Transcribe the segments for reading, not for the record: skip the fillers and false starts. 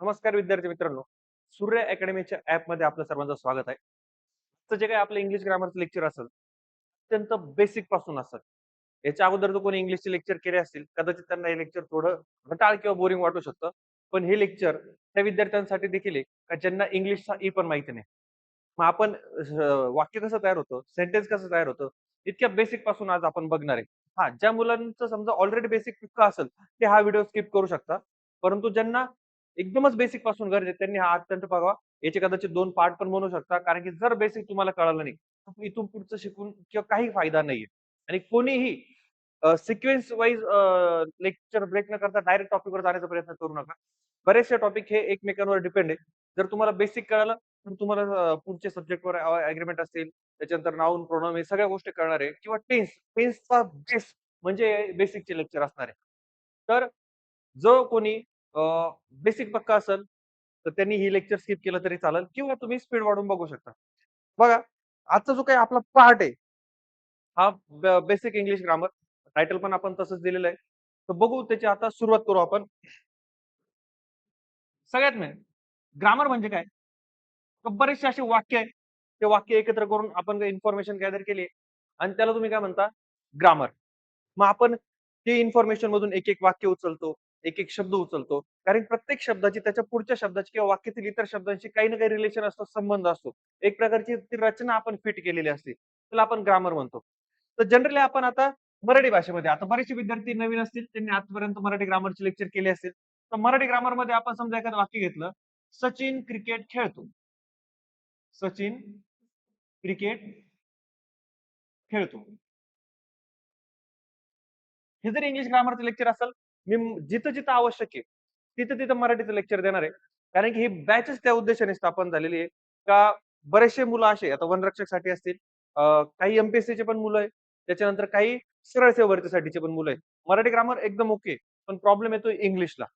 नमस्कार विद्यार्थी मित्रांनो. सूर्य अकॅडमीच्या ॲपमध्ये आपलं सर्वांचं स्वागत आहे. तर जे काही आपलं इंग्लिश ग्रामरचं लेक्चर असेल, अत्यंत बेसिक पासून असेल. याच्या अगोदर जर कोणी इंग्लिशचे लेक्चर केले असतील, कदाचित त्यांना हे लेक्चर थोडं रटाळ किंवा बोरिंग वाटू शकतं. पण हे लेक्चर त्या विद्यार्थ्यांसाठी देखील आहे, का ज्यांना इंग्लिशचा ई पण माहिती नाही. मग आपण वाक्य कसं तयार होतं, सेंटेन्स कसं तयार होतं, इतक्या बेसिक पासून आज आपण बघणार आहे. हां, ज्या मुलांचं समजा ऑलरेडी बेसिक पक्का असेल, ते हा व्हिडिओ स्किप करू शकता. परंतु ज्यांना एकदमच बेसिक पासून गरज आहे त्यांनी हा अत्यंत बघावा. याचे कदाचित 2 पार्ट पण बनवू शकता. कारण की जर बेसिक तुम्हाला कळालं नाही, तर इथून पुढचं शिकून किंवा काही फायदा नाहीये. आणि कोणीही सिक्वेन्स वाईज लेक्चर ब्रेक न करता डायरेक्ट टॉपिकवर जाण्याचा प्रयत्न करू नका. बरेचसे टॉपिक हे एकमेकांवर डिपेंड आहे. जर तुम्हाला बेसिक कळालं, तर तुम्हाला पुढच्या सब्जेक्टवर एग्रीमेंट असतील, त्याच्यानंतर नाउन, प्रोनाउन हे सगळ्या गोष्टी कळणार आहे किंवा टेन्सचा बेस म्हणजे बेसिकचे लेक्चर असणार आहे. तर जो कोणी बेसिक पक्का असेल, तर त्यांनी ही लेक्चर स्किप केलं तरी चालेल किंवा तुम्ही स्पीड वाढवून बघू शकता. बघा, आजचा जो काही आपला पार्ट आहे, हा बेसिक इंग्लिश ग्रामर. टायटल पण आपण तसंच दिलेलं आहे. तर बघू त्याची आता सुरुवात करू आपण. सगळ्यात मेन ग्रामर म्हणजे काय? तर बरेचसे असे वाक्य आहेत. ते वाक्य एकत्र करून आपण इन्फॉर्मेशन गॅदर केली आणि त्याला तुम्ही काय म्हणता? ग्रामर. मग आपण ते इन्फॉर्मेशन मधून एक-एक वाक्य उचलतो, एक-एक शब्द उचलतो. कारण प्रत्येक शब्दाची त्याच्या पुढच्या शब्दाची किंवा वाक्यातील इतर शब्दांशी काही ना काही रिलेशन असतो, संबंध असतो. एक प्रकारची ती रचना आपण फिट केलेली असते. त्याला आपण ग्रामर म्हणतो. तर जनरली आपण आता मराठी भाषेमध्ये आता बरेचसे विद्यार्थी नवीन असतील, त्यांनी आजपर्यंत मराठी ग्रामरचे लेक्चर केले असतील. तर मराठी ग्रामरमध्ये आपण समजा एखादं वाक्य घेतलं, सचिन क्रिकेट खेळतो. सचिन क्रिकेट खेळतो. हे जर इंग्लिश ग्रामरचं लेक्चर असेल, मी जिथं-जिथं आवश्यक आहे, तिथं-तिथं मराठीचं लेक्चर देणार आहे. कारण की ही बॅचच त्या उद्देशाने स्थापन झालेली आहे, का बरेचसे मुलं असे आता वनरक्षकसाठी असतील, काही एम-पी-एस-सीचे पण मुलं आहेत, त्याच्यानंतर काही सरळ सेवा भरतीसाठीचे पण मुलं आहेत. मराठी ग्रामर एकदम ओके, पण प्रॉब्लेम येतो इंग्लिशला.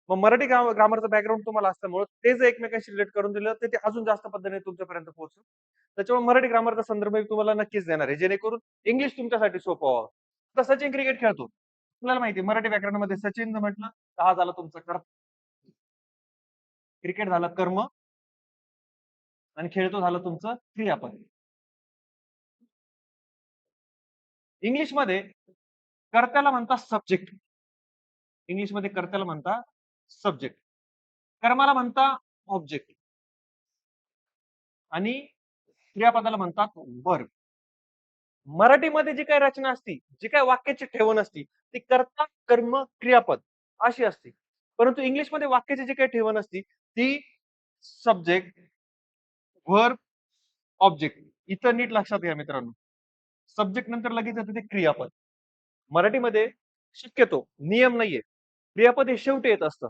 मग मराठी ग्रामरचं बॅकग्राऊंड तुम्हाला असल्यामुळं ते जर एकमेकांशी रिलेट करून दिलं, तर ते अजून जास्त पद्धतीने तुमच्यापर्यंत पोहोचेल. त्याच्यामुळे मराठी ग्रामरचा संदर्भ मी तुम्हाला नक्कीच देणार आहे, जेणेकरून इंग्लिश तुमच्यासाठी सोपं व्हावं. आता सचिन क्रिकेट खेळतो. आपल्याला माहिती आहे मराठी व्याकरणामध्ये सचिन जर म्हटलं तर हा झाला तुमचा कर्म, क्रिकेट झालं कर्म आणि खेळतो झालं तुमचं क्रियापद. इंग्लिशमध्ये कर्त्याला म्हणतात सब्जेक्ट. इंग्लिशमध्ये कर्त्याला म्हणतात सब्जेक्ट. कर्माला म्हणता ऑब्जेक्ट आणि क्रियापदाला म्हणतात वर्ब. मराठीमध्ये जी काही रचना असती, जी काही वाक्याची ठेवण असती, ती कर्ता, कर्म, क्रियापद अशी असते. परंतु इंग्लिशमध्ये वाक्याची जी काही ठेवण असती, ती सब्जेक्ट, व्हर्ब, ऑब्जेक्ट. इथं नीट लक्षात घ्या मित्रांनो. सब्जेक्ट नंतर लगेच येतं ते क्रियापद. मराठीमध्ये शक्यतो नियम नाहीये. क्रियापद हे शेवटी येत असतं.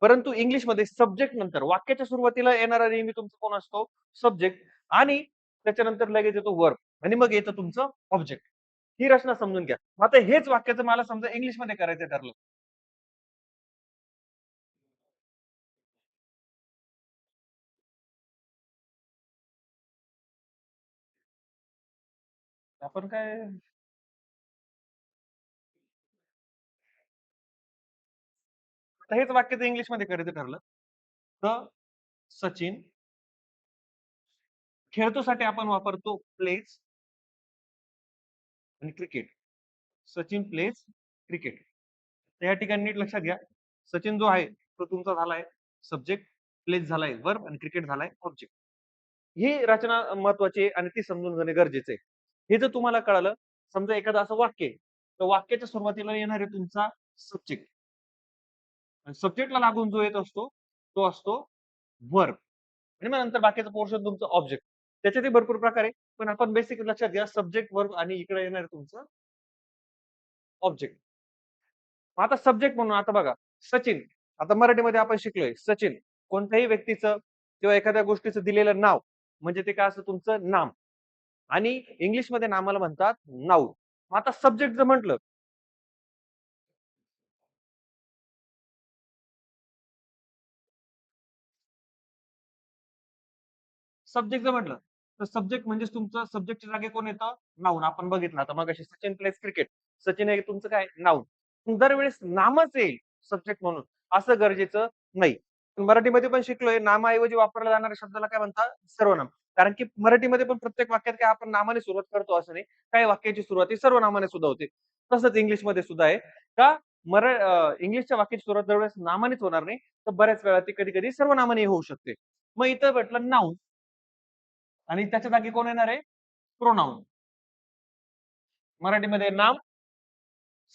परंतु इंग्लिशमध्ये सब्जेक्ट नंतर वाक्याच्या सुरुवातीला येणारा नेहमी तुमचा कोण असतो? सब्जेक्ट आणि त्याच्यानंतर लगेच येतो वर्ब आणि मग येतं तुमचं ऑब्जेक्ट. ही रचना समजून घ्या. मग आता हेच वाक्याचं मला समजा इंग्लिशमध्ये करायचं ठरलं. आपण काय आता हेच वाक्य जर इंग्लिशमध्ये करायचं ठरलं, तर सचिन खेळतोसाठी आपण वापरतो प्लेज आणि क्रिकेट. Sachin pledge cricket. तर या ठिकाणी नीट लक्षात घ्या. सचिन जो आहे तो तुमचा झालाय सब्जेक्ट, प्लेस झालाय वर्ब आणि क्रिकेट झालाय ऑब्जेक्ट. ही रचना महत्वाची आहे आणि ती समजून घेणे गरजेचं आहे. हे जर तुम्हाला कळालं, समजा एखादं असं वाक्य आहे, तर वाक्याच्या सुरुवातीला येणार आहे तुमचा सब्जेक्ट आणि सब्जेक्टला लागून जो येत असतो, तो असतो वर्ब आणि मग नंतर बाकीचं पोर्शन तुमचं ऑब्जेक्ट. त्याच्यातही भरपूर प्रकार आहे, पण आपण बेसिक लक्षात घ्या सब्जेक्ट, वर्ब आणि इकडे येणार आहे तुमचं ऑब्जेक्ट. आता सब्जेक्ट म्हणून आता बघा, सचिन. आता मराठीमध्ये आपण शिकलोय सचिन. कोणत्याही व्यक्तीचं किंवा एखाद्या गोष्टीचं दिलेलं नाव म्हणजे ते काय असतं तुमचं नाम आणि इंग्लिशमध्ये नामाला म्हणतात नाऊन. मग आता सब्जेक्ट जर म्हटलं, सब्जेक्ट जर म्हटलं, तर सब्जेक्ट म्हणजे तुमचं सब्जेक्टच्या जागी कोण येतं? नाऊन. आपण बघितलं आता मगाशी सचिन प्लेस क्रिकेट. सचिन हे तुमचं काय? नाऊन. दरवेळेस नामच येईल सब्जेक्ट म्हणून असं गरजेचं नाही. मराठीमध्ये पण शिकलोय, नामाऐवजी वापरल्या जाणाऱ्या शब्दाला काय म्हणतात? सर्वनाम. कारण की मराठीमध्ये पण प्रत्येक वाक्यात काय आपण नामाने सुरुवात करतो असं नाही. काही वाक्याची सुरुवात ही सर्वनामाने सुद्धा होते. तसंच इंग्लिशमध्ये सुद्धा आहे का इंग्लिशच्या वाक्याची सुरुवात दरवेळेस नामानेच होणार नाही, तर बऱ्याच वेळा ती कधी-कधी सर्वनामाने होऊ शकते. मग इथं भेटलं नाउन आणि त्याच्या जागी कोण येणार आहे? प्रोनाउन. मराठीमध्ये नाम,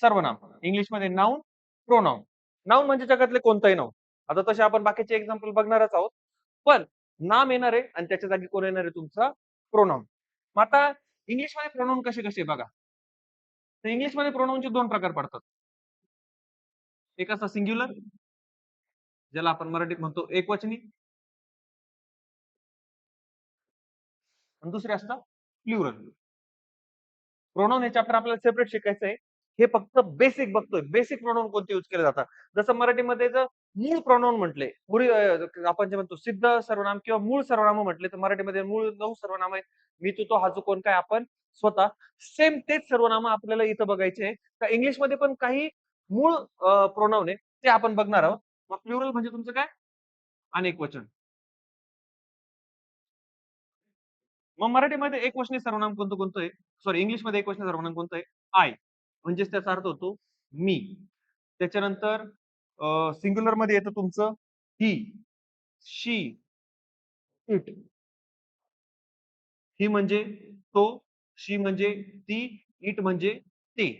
सर्वनाम. इंग्लिशमध्ये नाउन, प्रोनाउन. नाउन म्हणजे जगातले कोणतंही नाव. आता तसे आपण बाकीचे एक्झाम्पल बघणारच आहोत. पण नाम येणार आहे आणि त्याच्या जागी कोण येणार आहे तुमचा? प्रोनाउन. मग आता इंग्लिशमध्ये प्रोनाउन कसे-कसे बघा. तर इंग्लिशमध्ये प्रोनाउनचे 2 प्रकार पडतात. एक असतं सिंग्युलर, ज्याला आपण मराठीत म्हणतो एकवचनी आणि दुसरे असतात प्लुरल. प्रोनाउन हे चॅप्टर आपल्याला सेपरेट शिकायचं आहे. हे फक्त बेसिक बघतोय. बेसिक प्रोनाउन कोणते यूज केले जातात. जसं मराठीमध्ये जर मूळ प्रोनाउन म्हटले, आपण जे म्हणतो सिद्ध सर्वनाम किंवा मूळ सर्वनाम म्हटले, तर मराठीमध्ये मूळ 9 सर्वनाम आहेत. मी, तू, तो, हा, जो, कोण, काय, आपण, स्वतः. सेम तेच सर्वनाम आपल्याला इथं बघायचे आहे. तर इंग्लिशमध्ये पण काही मूळ प्रोनाउन आहे, ते आपण बघणार आहोत. मग प्लुरल म्हणजे तुमचं काय? अनेक वचन. मग मराठीमध्ये एकवचनी सर्वनाम कोणतं आहे? सॉरी, इंग्लिशमध्ये एकवचनी सर्वनाम कोणतं आहे? आय. म्हणजेच त्याचा अर्थ होतो मी. त्याच्यानंतर सिंग्युलर मध्ये येतं तुमचं ही, शी, इट. ही म्हणजे तो, शी म्हणजे ती, इट म्हणजे ते.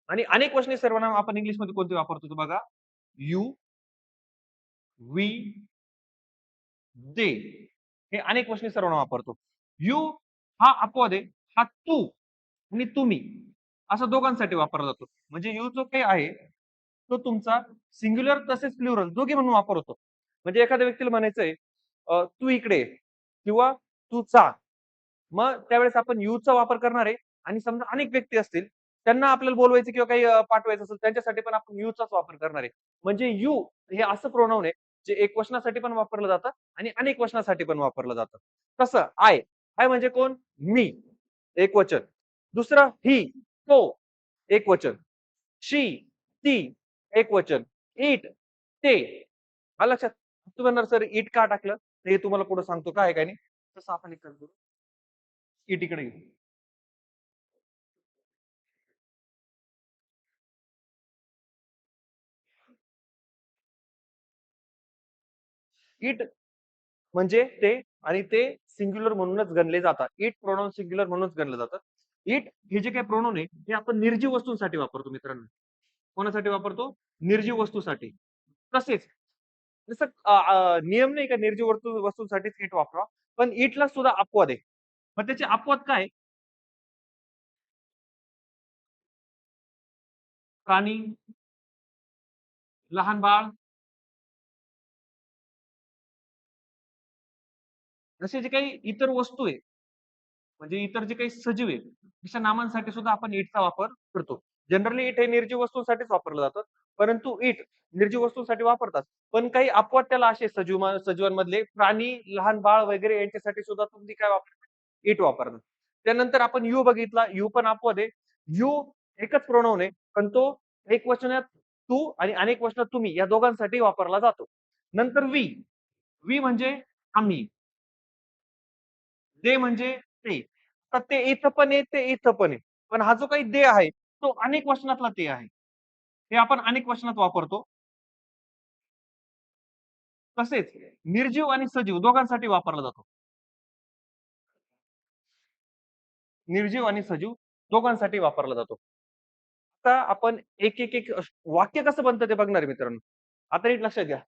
आणि अनेक वचनी सर्वनाम आपण इंग्लिशमध्ये कोणते वापरतो तो बघा. यू, वी, दे. हे अनेक वचनी सर्वनाम वापरतो. यू हा अपवाद आहे. हा तू आणि तुम्ही असं दोघांसाठी वापरला जातो. म्हणजे यू जो काही आहे तो तुमचा सिंग्युलर तसेच प्लुरल दोघी म्हणून वापर होतो. म्हणजे एखाद्या व्यक्तीला म्हणायचंय तू इकडे ये किंवा तू जा. मग त्यावेळेस आपण चा वापर करणार आहे आणि समजा अनेक व्यक्ती असतील, त्यांना आपल्याला बोलवायचं किंवा काही पाठवायचं असेल त्यांच्यासाठी पण आपण चाच वापर करणार आहे. म्हणजे यू हे असं प्रोनाउन आहे जे एकवचनासाठी पण वापरलं जातं आणि अनेक वचनासाठी पण वापरलं जातं. कसं आय, आय म्हणजे कोण? मी, एकवचन. दुसरं ही, तो, एकवचन. शी, ती, एकवचन. इट, ते. आलं लक्षात? तुम्ही म्हणणार सर इट का टाकलं? हे तुम्हाला पुढे सांगतो काय आहे काय नाही. तसं आपण एक करू. इट इकडे येऊ. इट म्हणजे ते आणि ते सिंग्युलर म्हणूनच गणले जातात. इट प्रोनाउन सिंग्युलर म्हणूनच गणलं जातं. इट हे जे काही प्रोनाउन आहे हे आपण निर्जीव वस्तूंसाठी वापरतो मित्रांनो. कोणासाठी वापरतो? निर्जीव वस्तूसाठी. तसेच जसं नियम नाही का निर्जीव वस्तूंसाठीच इट वापरा. पण इटला सुद्धा अपवाद आहे. मग त्याचे अपवाद काय? प्राणी, लहान बाळ, असे जे काही इतर वस्तू आहे, म्हणजे इतर जे काही सजीव आहे, अशा नामांसाठी सुद्धा आपण इटचा वापर करतो. जनरली इट हे निर्जीव वस्तूंसाठीच वापरलं जातं. परंतु इट निर्जीव वस्तूंसाठी वापरतात. पण काही अपवाद त्याला असे सजीवांमधले प्राणी, लहान बाळ वगैरे यांच्यासाठी सुद्धा तुम्ही काय वापरता? इट वापरतात. त्यानंतर आपण यू बघितला. यू पण अपवाद आहे. यू एकच प्रोनाउन आहे, पण तो एक वचनात तू आणि अनेक वचनात तुम्ही या दोघांसाठी वापरला जातो. नंतर वी. वी म्हणजे आम्ही. दे म्हणजे ते. तर ते इथं पण आहे, ते इथं पण आहे. पण हा जो काही दे आहे, तो अनेक वचनातला ते आहे. हे आपण अनेक वचनात वापरतो. तसेच निर्जीव आणि सजीव दोघांसाठी वापरला जातो. निर्जीव आणि सजीव दोघांसाठी वापरला जातो. आता आपण एक वाक्य कसं बनतं ते बघणार आहे मित्रांनो. आता नीट लक्षात घ्या.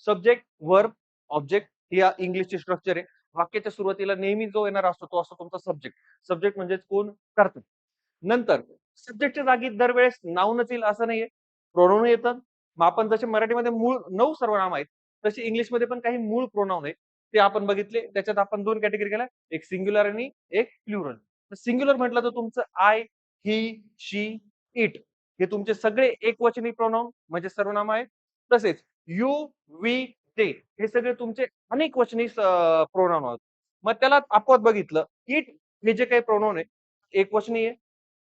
सब्जेक्ट, वर्ब, ऑब्जेक्ट ही या इंग्लिशची स्ट्रक्चर आहे. वाक्याच्या सुरुवातीला नेहमी जो येणार असतो तो असतो तुमचा सब्जेक्ट. सब्जेक्ट म्हणजे कोण? कर्ता. नंतर सब्जेक्टच्या जागी दरवेळेस नाऊनच येईल असं नाहीये. प्रोनाउन येतात. मग आपण जसे मराठीमध्ये मूळ 9 सर्वनाम आहेत, तसे इंग्लिशमध्ये पण काही मूळ प्रोनाउन आहेत. ते आपण बघितले. त्याच्यात आपण 2 कॅटेगरी केल्या. एक सिंग्युलर आणि एक प्लुरल. सिंग्युलर म्हटलं तर तुमचं आय, ही, शी, इट हे तुमचे सगळे एकवचनी प्रोनाउन म्हणजे सर्वनाम आहेत. तसेच यू, वी, ते हे सगळे तुमचे अनेक वचनी प्रोनाउन आहेत. मग त्याला अपवाद बघितलं. इट हे जे काही प्रोनाउन आहे एकवचनी आहे.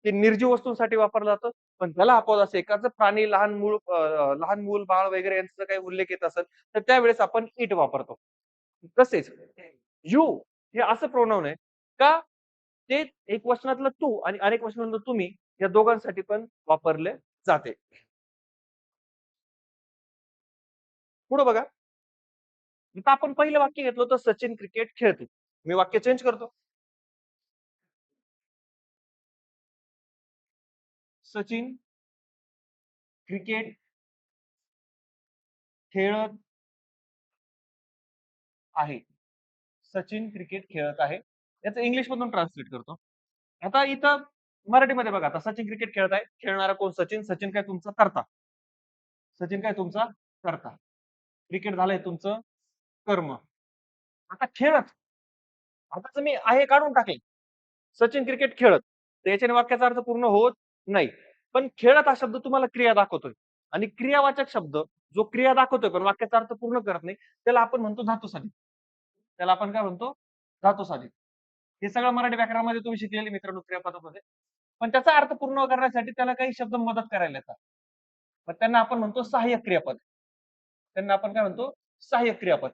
ते निर्जीव वस्तूंसाठी वापरलं जातं. पण त्याला अपवाद असे एखादं प्राणी, लहान मूल, बाळ वगैरे यांचा काही उल्लेख येत असेल, तर त्यावेळेस आपण इट वापरतो. तसेच यू हे असं प्रोनाउन आहे का ते एक वचनातलं तू आणि अनेक वचनातलं तुम्ही या दोघांसाठी पण वापरले जाते. पुढे बघा. इथं आपण पहिलं वाक्य घेतलं होतं सचिन क्रिकेट खेळतो. मी वाक्य चेंज करतो. सचिन क्रिकेट खेळत आहे. सचिन क्रिकेट खेळत आहे. याचं इंग्लिश मधून ट्रान्सलेट करतो. आता इथं मराठीमध्ये बघा आता सचिन क्रिकेट खेळत आहे. खेळणारा कोण? सचिन. सचिन काय तुमचा कर्ता. सचिन काय तुमचा कर्ता. क्रिकेट झालंय तुमचं कर्म. आता खेळत. आता मी आहे काढून टाकले. सचिन क्रिकेट खेळत. तर याच्याने वाक्याचा अर्थ पूर्ण होत नाही. पण खेळत हा शब्द तुम्हाला क्रिया दाखवतोय. आणि क्रियावाचक शब्द जो क्रिया दाखवतोय पण वाक्याचा अर्थ पूर्ण करत नाही, त्याला आपण म्हणतो धातुसाधित. त्याला आपण काय म्हणतो? धातुसाधित. हे सगळं मराठी व्याकरणामध्ये तुम्ही शिकलेले मित्रांनो क्रियापदामध्ये. पण त्याचा अर्थ पूर्ण करण्यासाठी त्याला काही शब्द मदत करायला येतात. मग त्यांना आपण म्हणतो सहाय्यक क्रियापद. त्यांना आपण काय म्हणतो? सहाय्यक क्रियापद.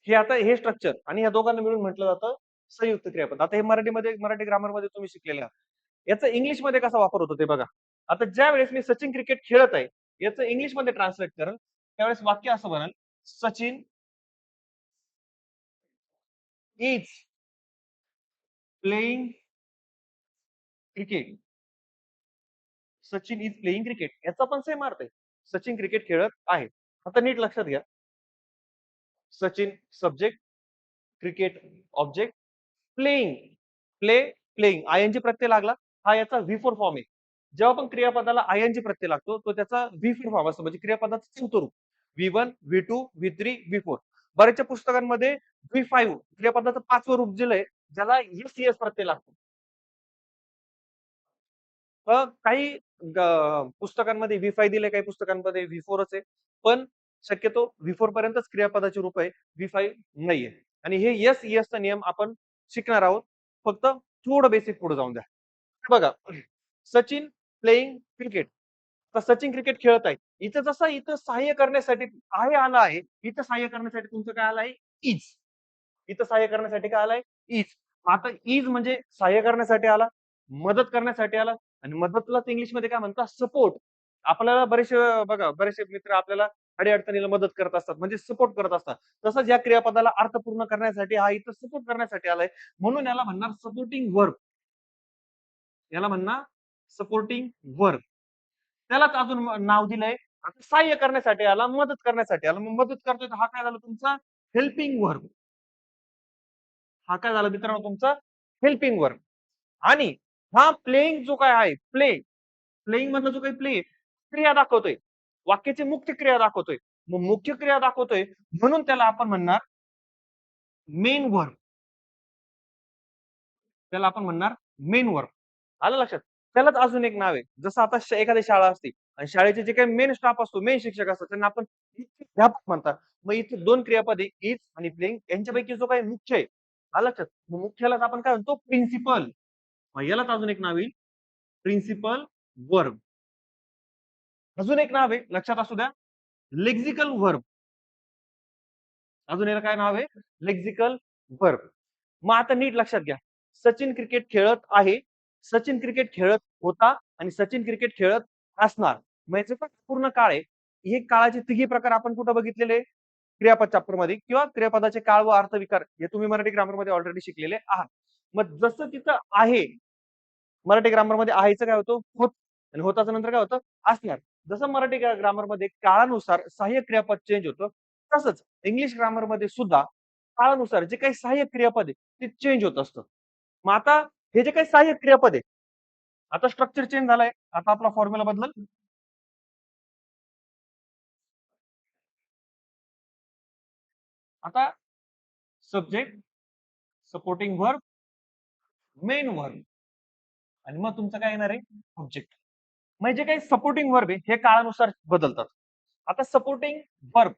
हे आता हे स्ट्रक्चर आणि या दोघांना मिळून म्हटलं जातं संयुक्त क्रियापद. आता हे मराठी ग्रामरमध्ये तुम्ही शिकलेले आहात. याचा इंग्लिशमध्ये कसा वापर होतो ते बघा. आता ज्या वेळेस मी सचिन क्रिकेट खेळत आहे, याचं इंग्लिशमध्ये ट्रान्सलेट करेल, त्यावेळेस वाक्य असं बनेल, Sachin is playing cricket. Sachin is playing cricket. याचा पण सेम अर्थ आहे. सचिन क्रिकेट खेळत आहे. आता नीट लक्षात घ्या. Sachin subject, cricket object, playing playing आयएनजी प्रत्यय लागला. हा याचा व्ही फोर फॉर्म आहे. जेव्हा पण क्रियापदाला आयएनजी प्रत्यय लागतो तो त्याचा व्ही फोर फॉर्म असतो म्हणजे क्रियापदाचं चौथं रूप. V1, V2, V3, V4. बऱ्याचशा पुस्तकांमध्ये V5 क्रियापदाचं पाचवं रूप दिलंय ज्याला एस प्रत्यय लागतो. काही पुस्तकांमध्ये V5 दिले, काही पुस्तकांमध्ये V4च आहे. पण शक्यतो V4 पर्यंतच क्रियापदाचे रूप आहे. V5 नाहीये. आणि हे येसचा नियम आपण शिकणार आहोत. फक्त थोडं बेसिक पुढे जाऊन द्या. बघा, सचिन प्लेइंग क्रिकेट. तर सचिन क्रिकेट खेळत आहे. इथं जसं इथं सहाय्य करण्यासाठी आहे आला आहे, इथं सहाय्य करण्यासाठी तुमचं काय आलं आहे? इज. इथं सहाय्य करण्यासाठी काय आलाय? इज. आता इज म्हणजे सहाय्य करण्यासाठी आला, मदत करण्यासाठी आला आणि मदतलाच इंग्लिशमध्ये काय म्हणतात? सपोर्ट. आपल्याला बरेचसे बघा, बरेचसे मित्र आपल्याला अडीअडचणीला मदत करत असतात, म्हणजे सपोर्ट करत असतात. तसंच या क्रियापदाला अर्थ पूर्ण करण्यासाठी हा इथं सपोर्ट करण्यासाठी आलाय. म्हणून याला म्हणणार सपोर्टिंग वर्ब. याला म्हणणार सपोर्टिंग वर्ब. त्यालाच अजून नाव दिलंय. आता सहाय्य करण्यासाठी आला, मदत करण्यासाठी आला. मग मदत करतोय तर हा काय झाला तुमचा? Helping verb. हा काय झाला मित्रांनो तुमचा? Helping verb. आणि हा प्लेइंग जो काय आहे, प्लेइंग मधला जो काही प्ले क्रिया दाखवतोय. वाक्याची मुख्य क्रिया दाखवतोय. मग मुख्य क्रिया दाखवतोय म्हणून त्याला आपण म्हणणार मेन वर्ब. त्याला आपण म्हणणार मेन वर्ब. आलं लक्षात? त्यालाच अजून एक नाव आहे. जसं आता एखादी शाळा असते आणि शाळेचे जे काही मेन स्टाफ असतो, मेन शिक्षक असतात त्यांना आपण अध्यापक म्हणतात. मग इथे दोन क्रियापद आहे, इज आणि प्लेइंग. यांच्यापैकी जो काही मुख्य आहे, आलं लक्षात? मग मुख्यालाच आपण काय म्हणतो? प्रिन्सिपल. मग यालाच अजून एक नाव येईल प्रिन्सिपल वर्ब. अजून एक नाव आहे लक्षात असू द्या, लेक्झिकल वर्ब. अजून याला काय नाव आहे? लेक्झिकल वर्ब. मग आता नीट लक्षात घ्या. सचिन क्रिकेट खेळत आहे, सचिन क्रिकेट खेळत होता आणि सचिन क्रिकेट खेळत असणार. मग याचे पण पूर्ण काळ आहे. हे काळाचे तिघी प्रकार आपण कुठं बघितलेले? क्रियापद चॅप्टर मध्ये किंवा क्रियापदाचे काळ व अर्थविकार हे तुम्ही मराठी ग्रामर मध्ये ऑलरेडी शिकलेले आहात. मग जसं तिथं आहे, मराठी ग्रामर मध्ये आहेचं काय होतं? होत. आणि होताचं नंतर काय होतं? असणार. जसं मराठी ग्रामर मध्ये काळानुसार सहाय्यक क्रियापद चेंज होतं, तसंच इंग्लिश ग्रामर मध्ये सुद्धा काळानुसार जे काही सहाय्यक क्रियापद आहे ते चेंज होत असतं. मग आता हे जे काही सहाय्यक क्रियापद आहे, आता स्ट्रक्चर चेंज झालंय. आता आपला फॉर्म्युला बदलल. आता subject, supporting verb, main verb आणि मग तुमचं काय येणार आहे? ऑब्जेक्ट. म्हणजे काही सपोर्टिंग वर्ब आहे हे काळानुसार बदलतात. आता सपोर्टिंग वर्ब